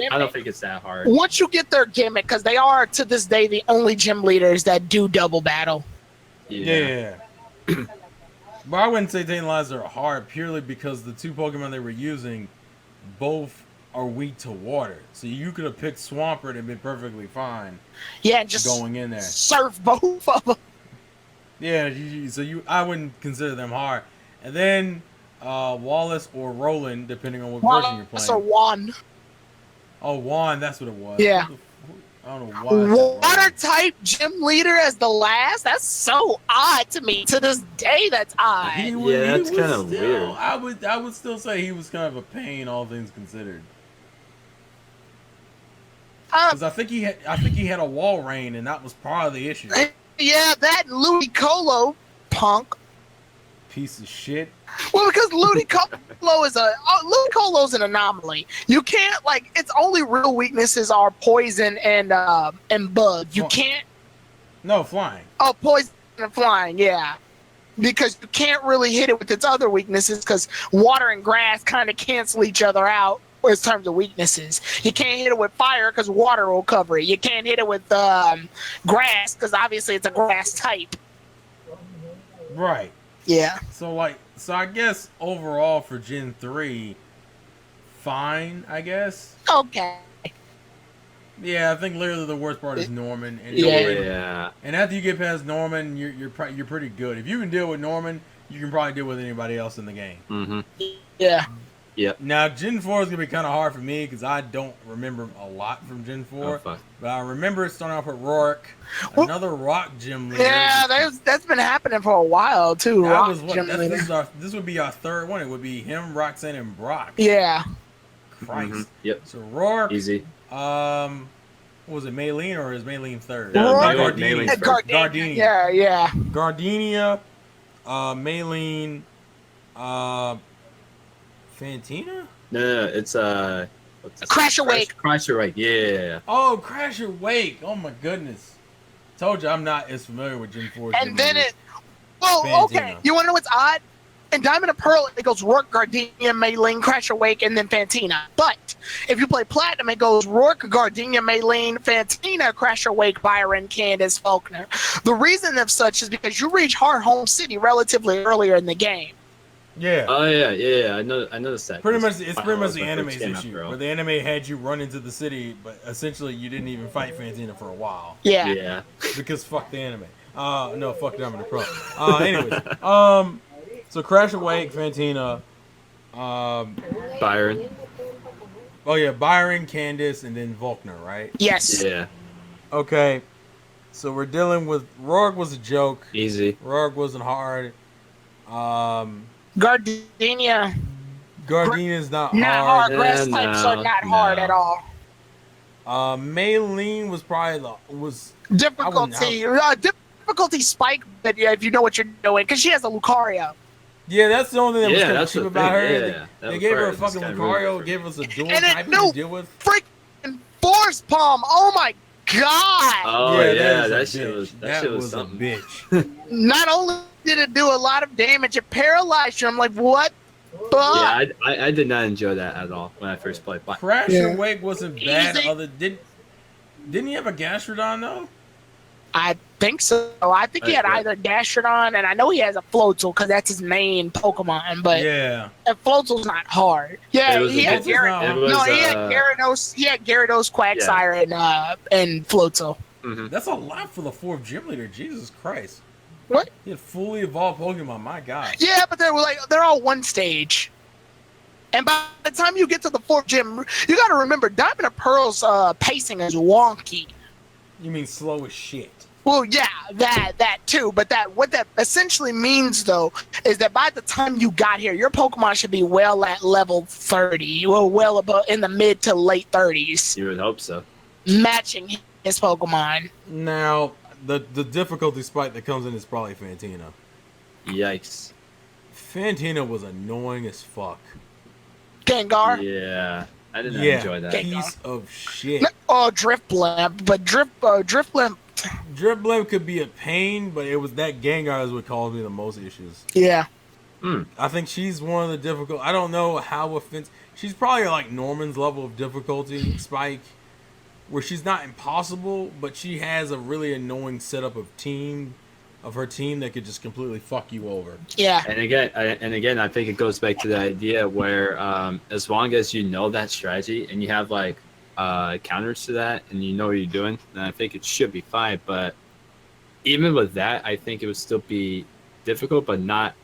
it's that hard. Once you get their gimmick, because they are to this day the only gym leaders that do double battle. Yeah. But I wouldn't say Tate and Liza are hard purely because the two Pokemon they were using both are weak to water. So you could have picked Swampert and been perfectly fine. Yeah, just going in there. Surf both of them. Yeah, so I wouldn't consider them hard. And then Wallace or Roland, depending on what version you're playing. Wallace or Juan. Oh, Juan, that's what it was. Yeah. I don't know why. Water type gym leader as the last? That's so odd to me. To this day, that's odd. That's kind of weird. I would still say he was kind of a pain, all things considered. Because I think he had a wall rain, and that was part of the issue. Yeah, that Ludicolo punk. Piece of shit. Well, because Ludicolo's an anomaly. You can't its only real weaknesses are poison and bug. You can't. No, flying. Oh, poison and flying, yeah. Because you can't really hit it with its other weaknesses because water and grass kind of cancel each other out in terms of weaknesses. You can't hit it with fire because water will cover it. You can't hit it with grass because obviously it's a grass type. Right. Yeah. So I guess overall for Gen 3, fine, I guess. Okay. Yeah, I think literally the worst part is Norman. And Yeah. And after you get past Norman, you're pretty good. If you can deal with Norman, you can probably deal with anybody else in the game. Mm-hmm. Yeah. Yep. Now, Gen 4 is going to be kind of hard for me because I don't remember a lot from Gen 4. Oh, fuck. But I remember it starting off with Rourke, Well, another Rock gym leader. Yeah, that's been happening for a while too. That Rock was what, gym leader. this would be our third one. It would be him, Roxanne, and Brock. Yeah. Christ. Mhm. Yep. So Rourke, Easy. what was it, Maylene, or is Maylene third? No, Rourke- Maylene- Maylene's Gardenia. Yeah. Gardenia, Maylene, Fantina? No, it's what's this? Crash Awake. Crash Awake. Yeah. Oh, Crash or Wake. Oh my goodness. Told you I'm not as familiar with Gen 4. And then okay. Fantina. You want to know what's odd? In Diamond and Pearl, it goes Rourke, Gardenia, Maylene, Crash Awake, and then Fantina. But if you play Platinum, it goes Rourke, Gardenia, Maylene, Fantina, Crash Awake, Byron, Candace, Faulkner. The reason of such is because you reach Hard Home City relatively earlier in the game. Yeah. Oh yeah. I noticed that. It's pretty much the When it anime's first came out, issue, bro. where the anime had you run into the city, but essentially you didn't even fight Fantina for a while Yeah. Yeah. because fuck the anime. No, fuck Diamond and Pearl. Anyways, so Crash Awake, Fantina, Byron. oh yeah, Byron, Candace, and then Faulkner, right? Yes. Yeah. Okay, so we're dealing with Rourke was a joke. Easy. Rourke wasn't hard. Gardenia, Gardenia's not not hard. hard. Grass No, types are not hard no. at all. Maylene was probably Difficulty spike, but yeah, if you know what you're doing, because she has a Lucario. Yeah, that's the only thing that was Yeah, kind of that's cheap the about thing, her. yeah. That They gave her a Lucario is fucking kinda really Lucario, different. gave us a dual And it- type no. to deal with. Freaking Force Palm! Oh my god! Oh is yeah, a that bitch. shit was That was a something. bitch. Not only did it do a lot of damage, it paralyzed you. I'm like, what? Yeah, I did not enjoy that at all when I first played. But Crash Yeah. and Wake wasn't bad. Easy. Didn't he have a Gastrodon though? I think so. I think he had either Gastrodon, and I know he has a Floatzel because that's his main Pokemon. But Yeah. Floatzel's not hard. Yeah, It was he a had bit- Gyarados. it was, No, he had Gyarados. He had Gyarados, Quagsire, and Floatzel. mhm. That's a lot for the fourth gym leader. Jesus Christ. What? He had fully evolved Pokemon. My God. Yeah, but they're all one stage. And by the time you get to the fourth gym, you got to remember Diamond and Pearl's pacing is wonky. You mean slow as shit? Well, yeah, that too. But what that essentially means though is that by the time you got here, your Pokemon should be well at level 30, well above in the mid to late 30s, You would hope so. matching his Pokemon. Now, the difficulty spike that comes in is probably Fantina. Yikes. Fantina was annoying as fuck. Gengar. Yeah, I did not Yeah, enjoy that. piece of shit. Oh, Drift Blimp, but Drift Blimp. Dripblim could be a pain, but it was that Gengar is what caused me the most issues. Yeah. I think she's one of the difficult. I don't know how offensive. She's probably like Norman's level of difficulty spike, where she's not impossible, but she has a really annoying setup of her team that could just completely fuck you over. Yeah. And again, I think it goes back to the idea where as long as you know that strategy and you have like counters to that and you know what you're doing, then I think it should be fine. But even with that, I think it would still be difficult, but not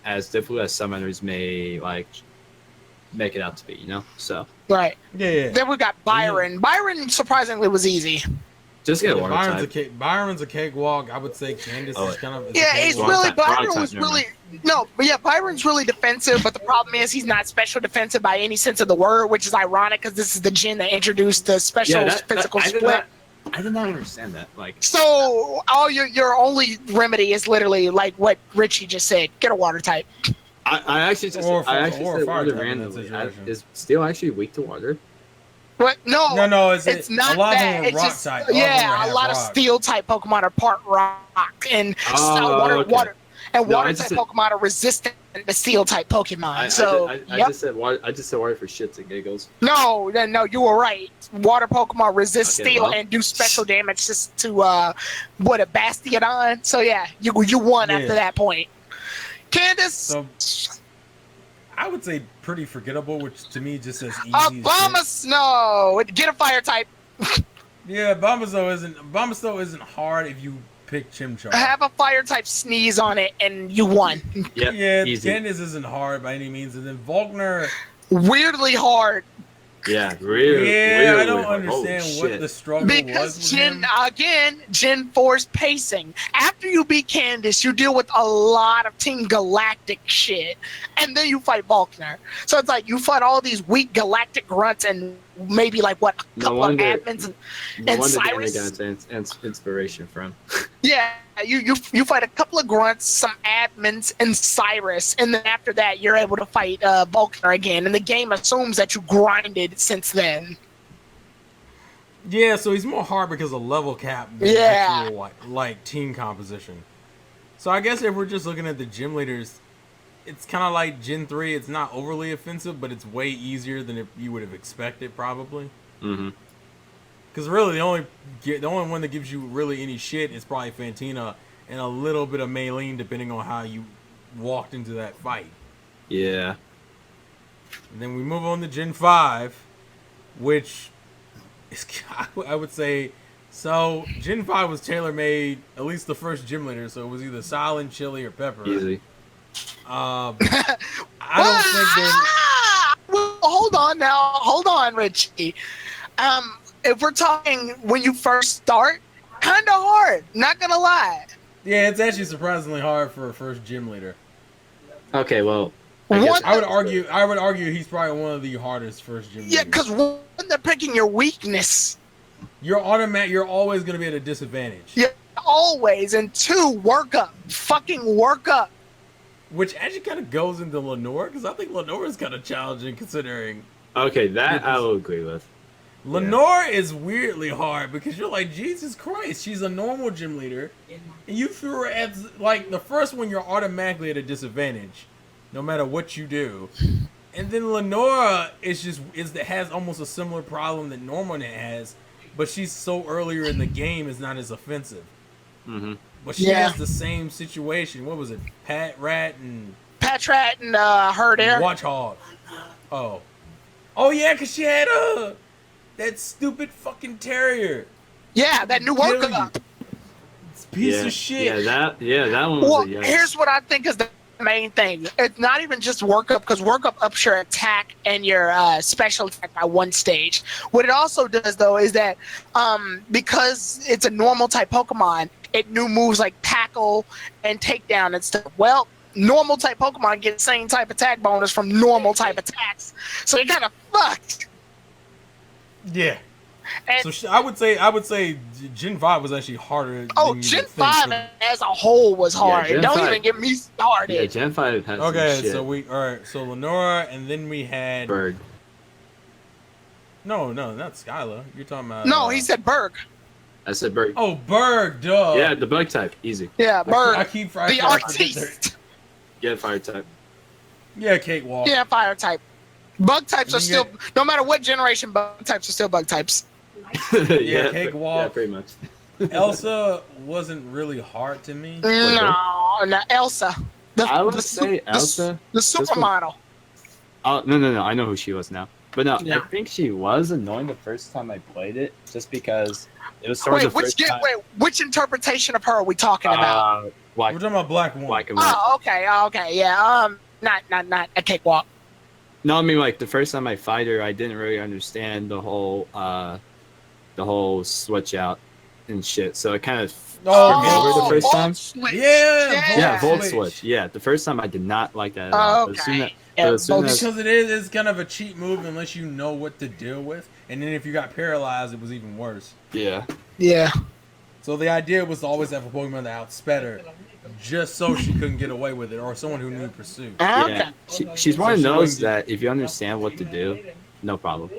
as difficult as some others may like make it out to be, you know? So Right. Yeah. Then we got Byron. Byron surprisingly was easy. just get a water Byron's a cakewalk. I would say Candace is kind of. Yeah, it's wrong really type- Byron wrong was type, really no, but yeah, Byron's really defensive. But the problem is he's not special defensive by any sense of the word, which is ironic because this is the gen that introduced the special physical split. I did not understand that. Like, So all your only remedy is literally like what Richie just said: get a water type. I actually just Or I actually or said fire water type in that randomly. situation. Is Steel actually weak to water? But no, No, it's not a lot that. of them are It's rock just type. A lot of them are yeah, a half lot of rock. steel type Pokemon are part rock and Oh, water okay. water and No, water I type just- Pokemon are resistant to steel type Pokemon. I yep. just said water. I just said water for shits and giggles. No, you were right. Water Pokemon resist Okay, steel well. and do special damage just to a Bastiodon. So yeah, you won Yeah. after that point. Candace, So I would say pretty forgettable, which to me just says easy. as shit. Abomasnow, get a fire type. Yeah, Bombasnow isn't hard if you pick Chimchar. Have a fire type sneeze on it, and you won. Yep, Yeah, easy. Candace isn't hard by any means, and then Faulkner weirdly hard. Yeah, really. Yeah, I don't hard. Holy understand what shit. the struggle was Because with him. Gen 4's pacing. After you beat Candace, you deal with a lot of Team Galactic shit, and then you fight Volkner. So it's like you fight all these weak Galactic grunts and maybe like what a couple of admins and Cyrus. Got its inspiration from. Yeah, you fight a couple of grunts, some admins, and Cyrus, and then after that you're able to fight Volkner again, and the game assumes that you grinded since then. Yeah, so he's more hard because of level cap than actual like team composition. So I guess if we're just looking at the gym leaders, it's kind of like Gen 3. It's not overly offensive, but it's way easier than if you would have expected probably. Mm-hmm. Because really, the only one that gives you really any shit is probably Fantina and a little bit of Maylene, depending on how you walked into that fight. Yeah. And then we move on to Gen 5, which is, I would say, so Gen 5 was tailor-made, at least the first gym leader, so it was either Silent, Chili, or Pepper. Easy. I don't think there's... Well, hold on, Richie. If we're talking when you first start, kind of hard. Not gonna lie. Yeah, it's actually surprisingly hard for a first gym leader. Okay, well, I would argue he's probably one of the hardest first gym leaders. Yeah, because when they're picking your weakness, you're always gonna be at a disadvantage. Yeah, always. And 2, fucking work up. Which actually kind of goes into Lenore, because I think Lenore is kind of challenging considering. Okay, that I will agree with. Lenore is weirdly hard because you're like, Jesus Christ, she's a normal gym leader, and you threw her at, like, the first one you're automatically at a disadvantage, no matter what you do. And then Lenora has almost a similar problem that Norman has, but she's so earlier in the game is not as offensive. Mm-hmm. But she has the same situation. What was it? Pat Rat and her there. Watch Hog. Oh yeah, because she had that stupid fucking terrier. Yeah, that new workup. Piece of shit. That one was here's what I think is the main thing. It's not even just workup, because workup ups your attack and your special attack by 1 stage. What it also does, though, is that because it's a normal type Pokemon, it new moves like tackle and takedown and stuff. Well, normal type Pokemon get the same type attack bonus from normal type attacks, so you're kind of fucked. Yeah. And so I would say Gen 5 was actually harder. Oh, Gen 5 as a whole was hard. Yeah, Don't even get me started. Yeah, Gen 5 has some shit. So Lenora, and then we had Berg. No, not Skyla. You're talking about. No, he said Berg. I said Berg. Oh, Berg, duh. Yeah, the bug type, easy. Yeah, Berg. I keep the artiste. Yeah, fire type. Yeah, Cakewalk. Yeah, fire type. Bug types are still, no matter what generation, bug types are still bug types. Yeah, Cakewalk. Yeah, pretty much. Elsa wasn't really hard to me. No, Elsa. I would say Elsa. The supermodel. Oh, no. I know who she was now. But no, I think she was annoying the first time I played it, just because it was sort of the first time. Wait, which interpretation of her are we talking about? We're talking about Black Woman. Black and white. Oh, okay, yeah. Not a Cakewalk. No, I mean, like, the first time I fight her, I didn't really understand the whole switch out and shit. So it kind of over the first time. Switch. Yeah, Volt switch. Yeah, the first time I did not like that at all. Okay. Because it's kind of a cheap move unless you know what to deal with. And then if you got paralyzed, it was even worse. Yeah. Yeah. So the idea was to always have a Pokemon that outsped her, just so she couldn't get away with it, or someone who knew pursuit. Yeah. She's one of those that if you understand what to do, no problem.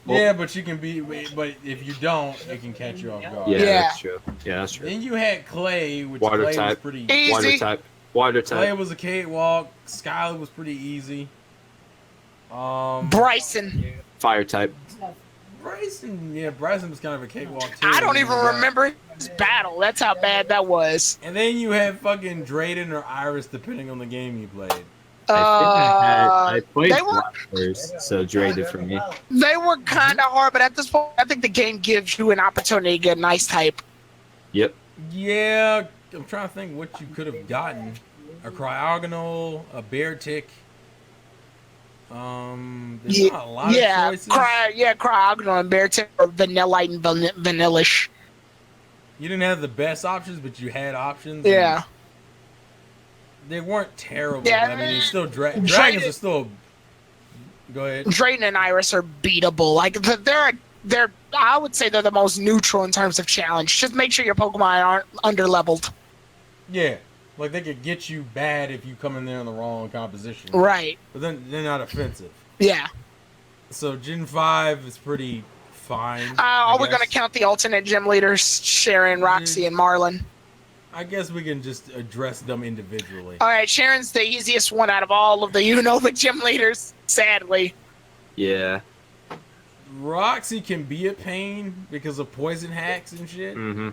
Well, yeah, but she can be. But if you don't, it can catch you off guard. Yeah, that's true. Then you had Clay, which Water Clay type. was pretty easy. Water type. Clay was a cakewalk. Skylar was pretty easy. Bryson. Fire type. Bryson was kind of a cakewalk too. I don't even remember his battle. That's how bad that was. And then you had fucking Drayden or Iris, depending on the game you played. I played Black first, so Drayden for me. They were kind of hard, but at this point, I think the game gives you an opportunity to get a nice type. Yep. Yeah, I'm trying to think what you could have gotten. A Cryogonal, a Beartic. There's Yeah, not a lot of yeah, choices. Cryogonal and Beartail are Vanillite and Vanillish. You didn't have the best options, but you had options. Yeah. They weren't terrible. Yeah, But, I mean, it's still dragons Drayden- are still. Go ahead. Drayden and Iris are beatable. Like they're I would say they're the most neutral in terms of challenge. Just make sure your Pokemon aren't underleveled. Yeah, like they could get you bad if you come in there in the wrong composition. Right. But then they're not offensive. Yeah. So Gen 5 is pretty fine. Are we gonna count the alternate gym leaders, Sharon, Roxy, and Marlin? I guess we can just address them individually. All right, Sharon's the easiest one out of all of the Unova gym leaders, sadly. Yeah. Roxy can be a pain because of poison hacks and shit. Mm-hmm.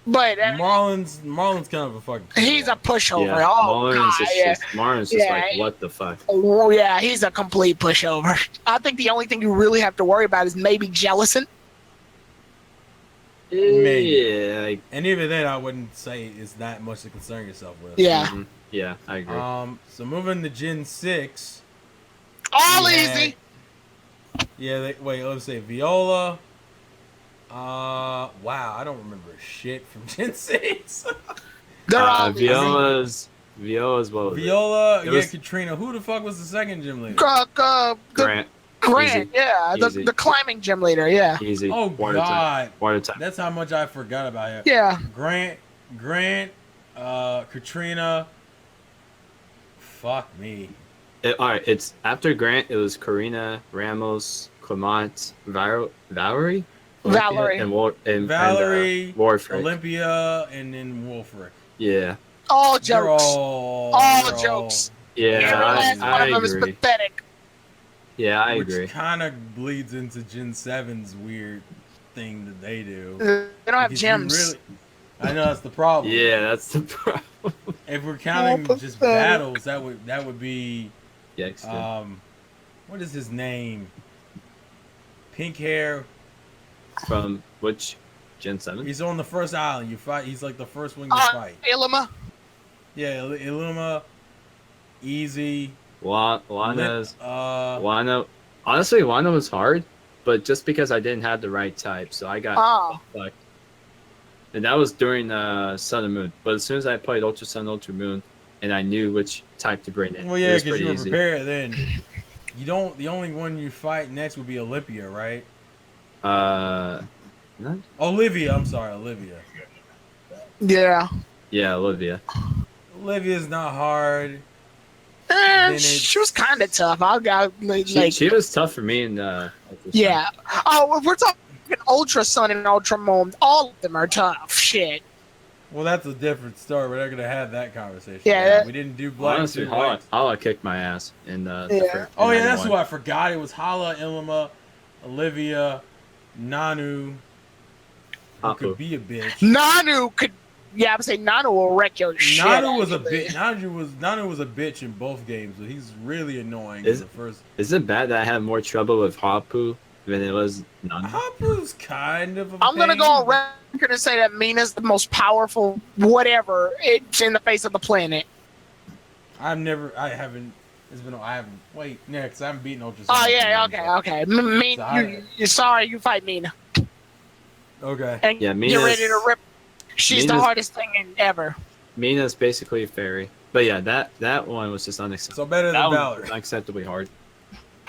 But Marlin's kind of a fucking. he's a pushover. Yeah. Oh, Marlin's God, just Yeah, like, what the fuck? Oh, yeah, he's a complete pushover. I think the only thing you really have to worry about is maybe Jellison. Maybe. Yeah. And even then, I wouldn't say it's that much to concern yourself with. Yeah. Mhm. Yeah, I agree. So moving to Gen 6. All we easy. Let's say Viola. Wow, I don't remember shit from Gen 6. They're all easy. Viola's what was Viola, It was- Katrina. Who the fuck was the second gym leader? The Grant. Grant, Easy. yeah. Easy. The climbing gym leader, yeah. Easy. Oh, Water God. type. Water type. That's how much I forgot about him. Yeah. Grant, Katrina. Fuck me. Alright, it's after Grant, it was Karina, Ramos, Clement, Valerie? Valerie. And Valerie, Warfric. Olympia, and then Wolfric. Yeah. All They're jokes. all Jokes. Yeah, Every last one I of them is agree. pathetic. Yeah, I Which agree. kind of bleeds into Gen 7's weird thing that they do. They don't have Because you gyms. I know that's the problem. Yeah, that's the problem. If we're counting Oh, just pathetic. battles, that would be Yikes. what is his name? Pink hair. From which Gen 7? He's on the first island. You fight. He's like the first one you fight. Ilima. Yeah, Illuma, Easy. Lana's. Lit- Lana. Honestly, Lana was hard, but just because I didn't have the right type, so I got Oh. fucked. And that was during Sun and Moon. But as soon as I played Ultra Sun, Ultra Moon, and I knew which type to bring in, Well, it yeah, was because pretty you were easy. prepared then. You don't. The only one you fight next would be Olympia, right? Not- Olivia. I'm sorry, Olivia. Yeah. Yeah, Olivia. Olivia's not hard. Then She was kind of tough. She was tough for me in Ultra Sun. Yeah. Oh, if we're talking Ultra Sun and Ultra Moon, all of them are tough. Shit. Well, that's a different story. We're not gonna have that conversation. Yeah. We didn't do black. Honestly, two whites. Hala kicked my ass in the Yeah. first- Oh in yeah, that's 91. who I forgot. It was Hala, Illuma, Olivia, Nanu. Who Hapu. could be a bitch. Nanu could. Yeah, I would say Nanu will wreck your shit. Nanu was a actually. bitch. Nanu was a bitch in both games, but he's really annoying Is- in the first. Is it bad that I had more trouble with Hapu than it was Nana? Hapu's kind of. I'm gonna pain, go on but- record and say that Mina's the most powerful whatever it's in the face of the planet. I haven't. Wait, next. I haven't beaten Ultra. Oh Sun yeah, yet. okay. So You're sorry, you fight Mina. Okay. And Yeah, you're Mina's- ready to rip. She's the Mina's- hardest thing ever. Mina's basically a fairy. But yeah, that one was just unacceptable. So better That than one Valor. was unacceptably hard.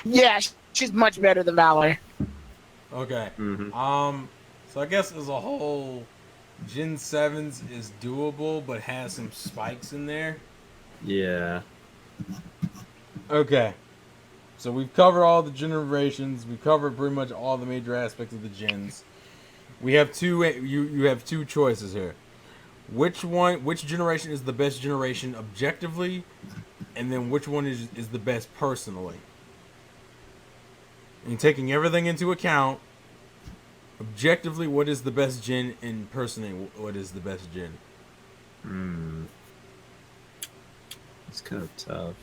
Yeah, she's much better than Valor. Okay. hmm So I guess as a whole, Gen 7's is doable, but has some spikes in there. Yeah. Okay. So we've covered all the generations. We've covered pretty much all the major aspects of the gens. We have two. You have two choices here. Which generation is the best generation objectively, and then which one is the best personally? And taking everything into account, objectively, what is the best gen, and personally, what is the best gen? It's kind of tough.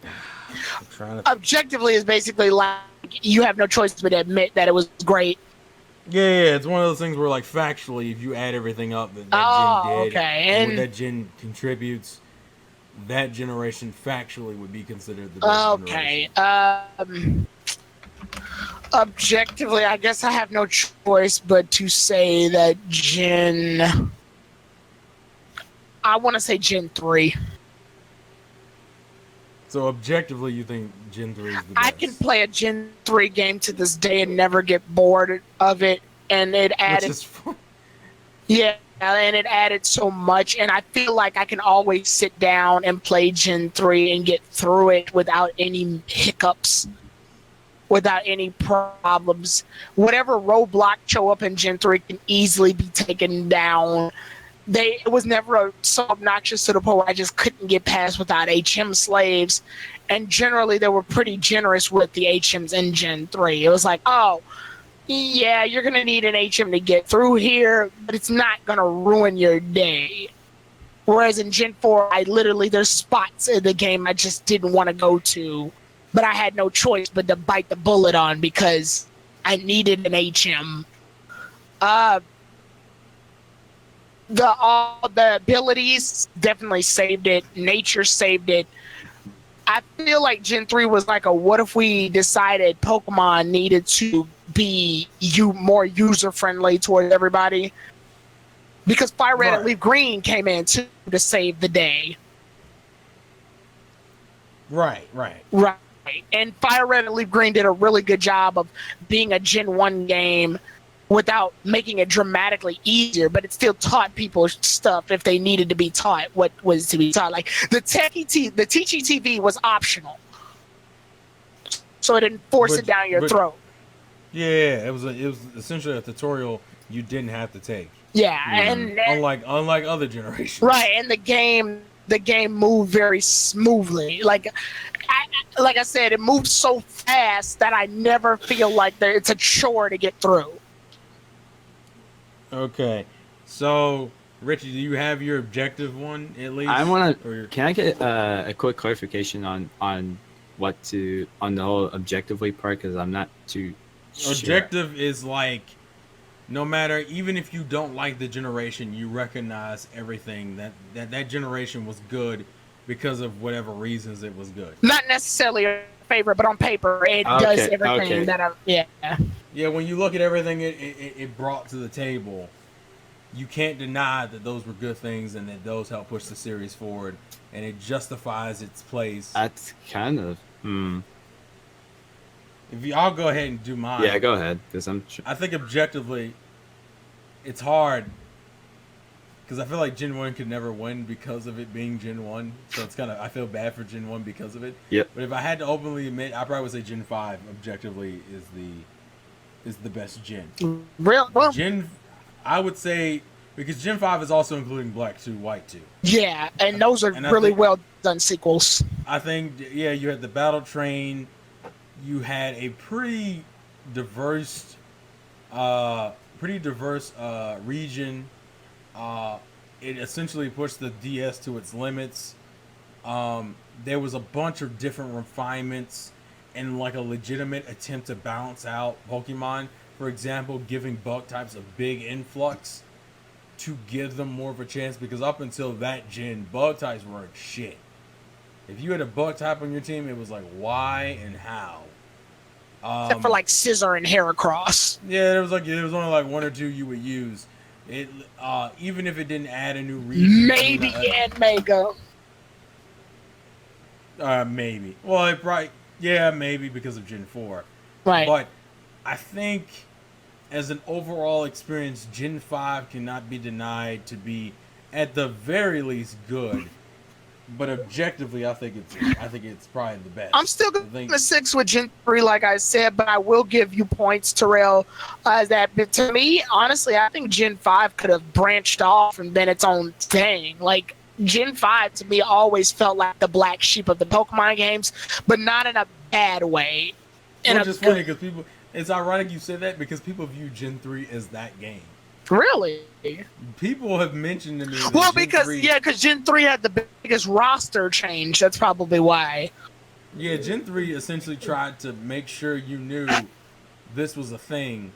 I'm trying to. Objectively is basically like you have no choice but to admit that it was great. Yeah, it's one of those things where, like, factually, if you add everything up that Oh, gen did, okay, and and- what that gen contributes, that generation factually would be considered the best Okay. generation. Objectively, I guess I have no choice but to say that I want to say Gen 3. So objectively, you think Gen 3 is the best? I can play a Gen 3 game to this day and never get bored of it. And it added. Which is fun. Yeah, and it added so much. And I feel like I can always sit down and play Gen 3 and get through it without any hiccups, without any problems. Whatever roadblock show up in Gen 3 can easily be taken down. It was never so obnoxious to the point where I just couldn't get past without HM slaves. And generally, they were pretty generous with the HMs in Gen 3. It was like, oh, yeah, you're going to need an HM to get through here, but it's not going to ruin your day. Whereas in Gen 4, there's spots in the game I just didn't want to go to, but I had no choice but to bite the bullet on because I needed an HM. All the abilities definitely saved it. Nature saved it. I feel like Gen 3 was like what if we decided Pokemon needed to be more user-friendly towards everybody? Because Fire Red and Leaf Green came in too to save the day. Right. And Fire Red and Leaf Green did a really good job of being a Gen 1 game without making it dramatically easier, but it still taught people stuff if they needed to be taught what was to be taught. Like the Teachy TV was optional, so it didn't force it down your throat. Yeah, it was essentially a tutorial you didn't have to take. Yeah, and unlike other generations. Right, and the game moved very smoothly. Like I said, it moved so fast that I never feel like it's a chore to get through. Okay, so Richie, do you have your objective one at least? Can I get a quick clarification on the whole objectively part, because I'm not too Objective sure. is like, no matter, even if you don't like the generation, you recognize everything that generation was good because of whatever reasons it was good. Not necessarily a favorite, but on paper it does everything that Yeah, when you look at everything it brought to the table, you can't deny that those were good things and that those helped push the series forward, and it justifies its place. That's kind of I'll go ahead and do mine. Yeah, go ahead, because I think objectively, it's hard because I feel like Gen 1 could never win because of it being Gen 1. So it's I feel bad for Gen 1 because of it. Yep. But if I had to openly admit, I probably would say Gen 5 objectively is the best gen. Real well, I would say, because Gen 5 is also including Black 2, White 2. Yeah, and those are really well done sequels. I think, yeah, you had the Battle Train. You had a pretty diverse region. It essentially pushed the DS to its limits. There was a bunch of different refinements and like a legitimate attempt to balance out Pokemon. For example, giving bug types a big influx to give them more of a chance, because up until that gen, bug types were shit. If you had a bug type on your team, it was like, why and how? Except for like Scissor and Heracross. Yeah, there was only like one or two you would use. It even if it didn't add a new region. Maybe and Mega. Maybe. Well, it probably, yeah, maybe because of Gen 4. Right. But I think as an overall experience, Gen 5 cannot be denied to be at the very least good. But objectively, I think it's probably the best. I'm still going to 6 with Gen 3, like I said, but I will give you points, Terrell. But to me, honestly, I think Gen 5 could have branched off and been its own thing. Like, Gen 5 to me always felt like the black sheep of the Pokemon games, but not in a bad way. Which is funny because it's ironic you said that, because people view Gen 3 as that game. Really? People have mentioned to me that because Gen 3 had the biggest roster change. That's probably why. Yeah, Gen 3 essentially tried to make sure you knew this was a thing,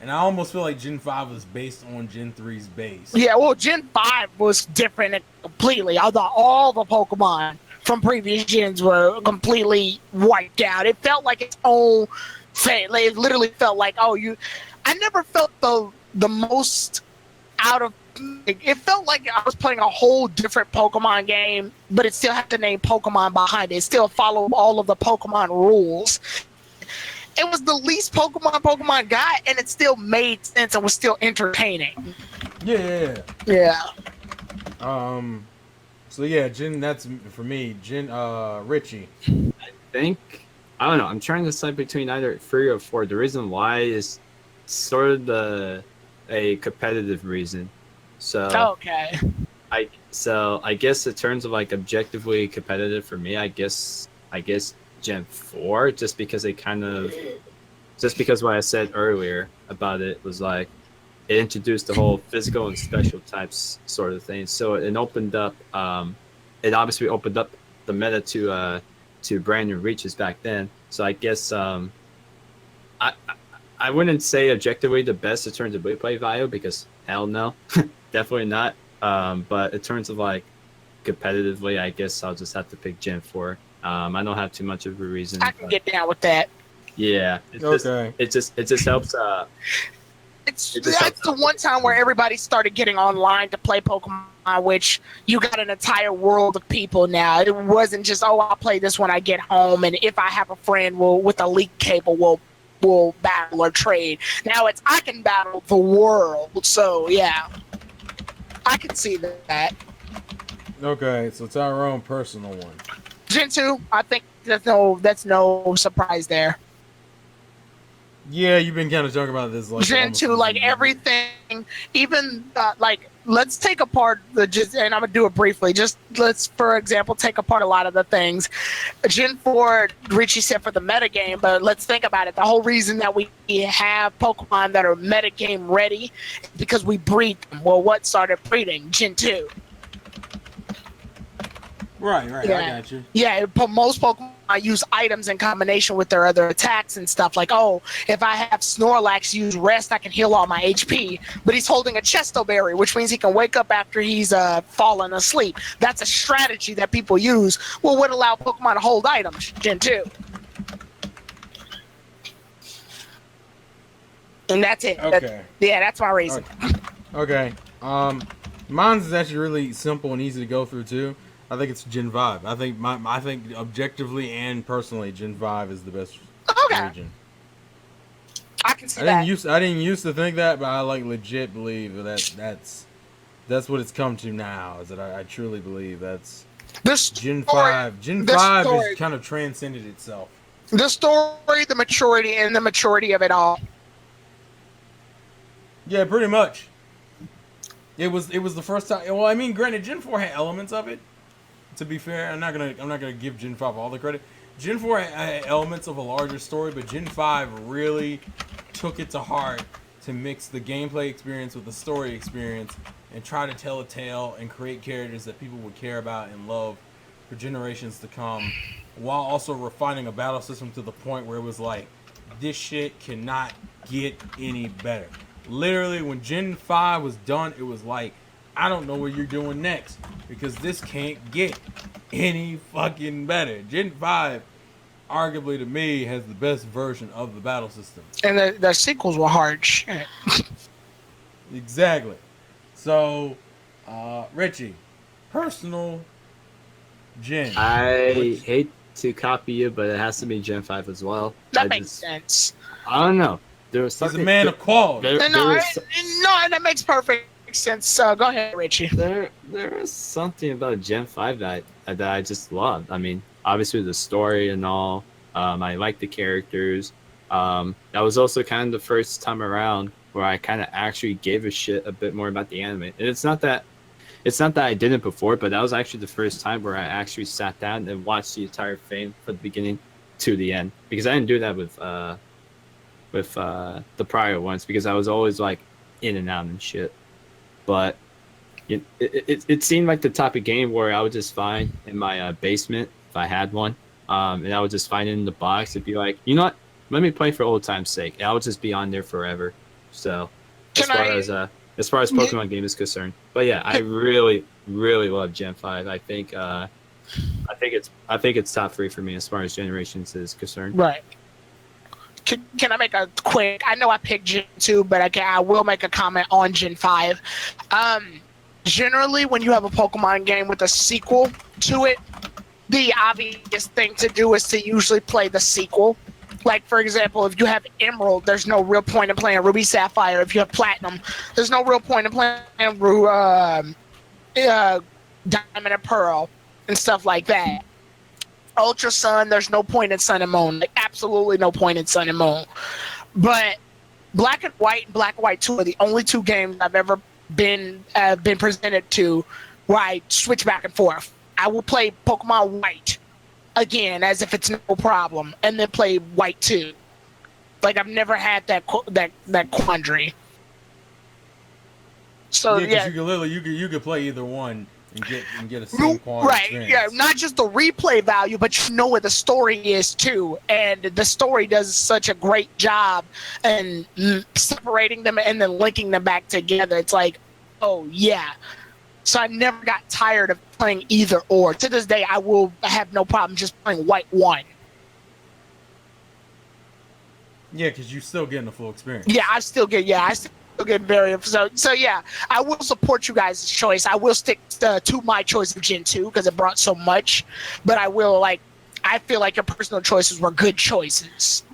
And I almost feel like Gen 5 was based on Gen 3's base. Yeah, well, Gen 5 was different completely. I thought all the Pokemon from previous gens were completely wiped out. It felt like its own thing. Like, it literally felt like, I never felt the most out of. It felt like I was playing a whole different Pokemon game, but it still had the name Pokemon behind it. It still followed all of the Pokemon rules. It was the least Pokemon got, and it still made sense and was still entertaining. Yeah. Yeah. So yeah, Gen. That's for me. Richie. I don't know. I'm trying to decide between either 3 or 4. The reason why is sort of a competitive reason. So Okay. I guess in terms of like objectively competitive for me, I guess Gen 4, just because what I said earlier about it was like it introduced the whole physical and special types sort of thing. So it opened up it obviously opened up the meta to brand new reaches back then. So I guess I wouldn't say objectively the best in terms of replay value, because hell no. Definitely not. But in terms of like competitively, I guess I'll just have to pick Gen 4. I don't have too much of a reason. I can get down with that. Yeah. It just helps. That's the one time where everybody started getting online to play Pokemon, which you got an entire world of people now. It wasn't just, I'll play this when I get home, and if I have a friend with a leak cable, we'll battle or trade. Now it's, I can battle the world. So yeah, I can see that. Okay, so it's our own personal one. Gen 2, I think that's no surprise there. Yeah, you've been kind of talking about this. Like Gen 2, like everything, even like, let's take apart and I'm gonna do it briefly. Just let's, for example, take apart a lot of the things. Gen 4, Richie said for the metagame, but let's think about it. The whole reason that we have Pokemon that are metagame ready is because we breed them. Well, what started breeding? Gen 2. Right, Yeah. I got you. Yeah, most Pokemon use items in combination with their other attacks and stuff. Like, if I have Snorlax use Rest, I can heal all my HP. But he's holding a Chesto Berry, which means he can wake up after he's fallen asleep. That's a strategy that people use. Well, what allow Pokemon to hold items? Gen 2. And that's it. Okay. That's my reason. Okay. Mine's is actually really simple and easy to go through too. I think it's Gen 5. I think objectively and personally, Gen 5 is the best region. I can see that. I didn't used to think that, but I like legit believe that's what it's come to now. Is that I truly believe that's Gen 5. Gen 5 has kind of transcended itself. The story, the maturity of it all. Yeah, pretty much. It was the first time. Well, I mean, granted, Gen 4 had elements of it. To be fair, I'm not gonna give Gen 5 all the credit. Gen 4 had elements of a larger story, but Gen 5 really took it to heart to mix the gameplay experience with the story experience and try to tell a tale and create characters that people would care about and love for generations to come, while also refining a battle system to the point where it was like, this shit cannot get any better. Literally, when Gen 5 was done, it was like, I don't know what you're doing next, because this can't get any fucking better. Gen 5, arguably to me, has the best version of the battle system. And the sequels were hard shit. Exactly. So, Richie, personal Gen. I hate to copy you, but it has to be Gen 5 as well. That makes sense. I don't know. There was He's a man of quality. That makes perfect sense. Go ahead, Richie. There was something about Gen 5 that I just loved. I mean, obviously the story and all. I liked the characters. That was also kind of the first time around where I kind of actually gave a shit a bit more about the anime. And it's not that I didn't before, but that was actually the first time where I actually sat down and watched the entire thing from the beginning to the end. Because I didn't do that with the prior ones, because I was always like in and out and shit. But it seemed like the type of game where I would just find in my basement, if I had one, and I would just find it in the box and be like, you know what, let me play for old time's sake. And I would just be on there forever. So Can I? as far as Pokemon game is concerned, but yeah, I really love Gen 5. I think it's top 3 for me as far as generations is concerned. Right. Can I make a quick? I know I picked Gen 2, but I will make a comment on Gen 5. Generally, when you have a Pokemon game with a sequel to it, the obvious thing to do is to usually play the sequel. Like, for example, if you have Emerald, there's no real point in playing Ruby Sapphire. If you have Platinum, there's no real point in playing Diamond and Pearl and stuff like that. Ultra Sun, there's no point in Sun and Moon. Like, absolutely no point in Sun and Moon. But Black and White and Black and White 2 are the only two games I've ever been presented to where I switch back and forth. I will play Pokemon White again as if it's no problem, and then play White 2. Like, I've never had that quandary. So yeah, because you could play either one and get a same quality right, experience. yeah, not just the replay value, but you know where the story is too, and the story does such a great job in separating them and then linking them back together. It's like, oh yeah. So I never got tired of playing either or. To this day, I will have no problem just playing White 1. Yeah, because you're still getting the full experience. Yeah, I still get very so yeah, I will support you guys' choice. I will stick to my choice of Gen 2 because it brought so much, but I feel like your personal choices were good choices.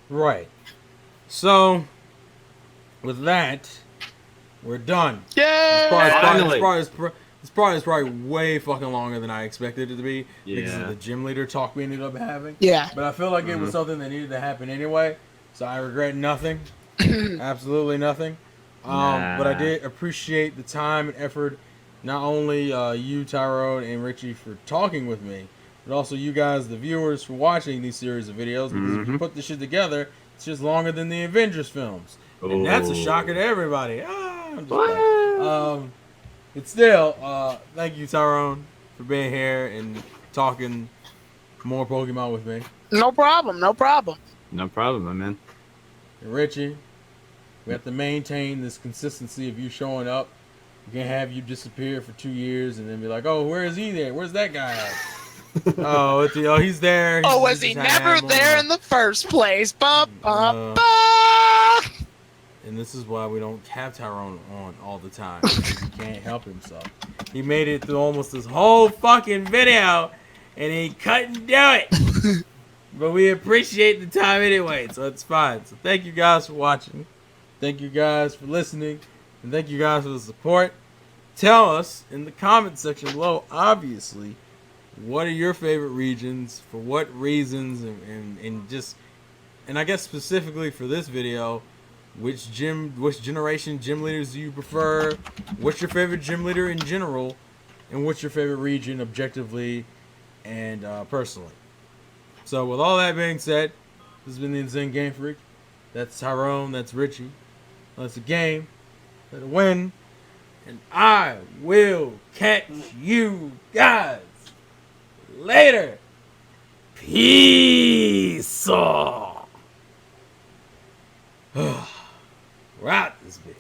Right. So with that, we're done. Yeah. This probably way fucking longer than I expected it to be because of the gym leader talk we ended up having. Yeah. But I feel like it was something that needed to happen anyway, so I regret nothing. Absolutely nothing. But I did appreciate the time and effort, not only you, Tyrone, and Richie for talking with me, but also you guys, the viewers, for watching these series of videos. Because if you put this shit together, it's just longer than the Avengers films. And that's a shocker to everybody. I'm just playing. But still, thank you, Tyrone, for being here and talking more Pokemon with me. No problem. No problem, my man. And Richie, we have to maintain this consistency of you showing up. We can't have you disappear for 2 years and then be like, oh, where is he there? Where's that guy at? He's there. Was he never there in the first place? And this is why we don't have Tyrone on all the time. Because he can't help himself. He made it through almost this whole fucking video and he couldn't do it. But we appreciate the time anyway, so it's fine. So thank you guys for watching. Thank you guys for listening. And thank you guys for the support. Tell us in the comment section below, obviously, what are your favorite regions, for what reasons, and I guess specifically for this video, which generation gym leaders do you prefer? What's your favorite gym leader in general? And what's your favorite region objectively and personally? So with all that being said, this has been the Insane Game Freak. That's Tyrone, that's Richie. That's a game, let it win, and I will catch you guys later. Peace. We're out this bitch.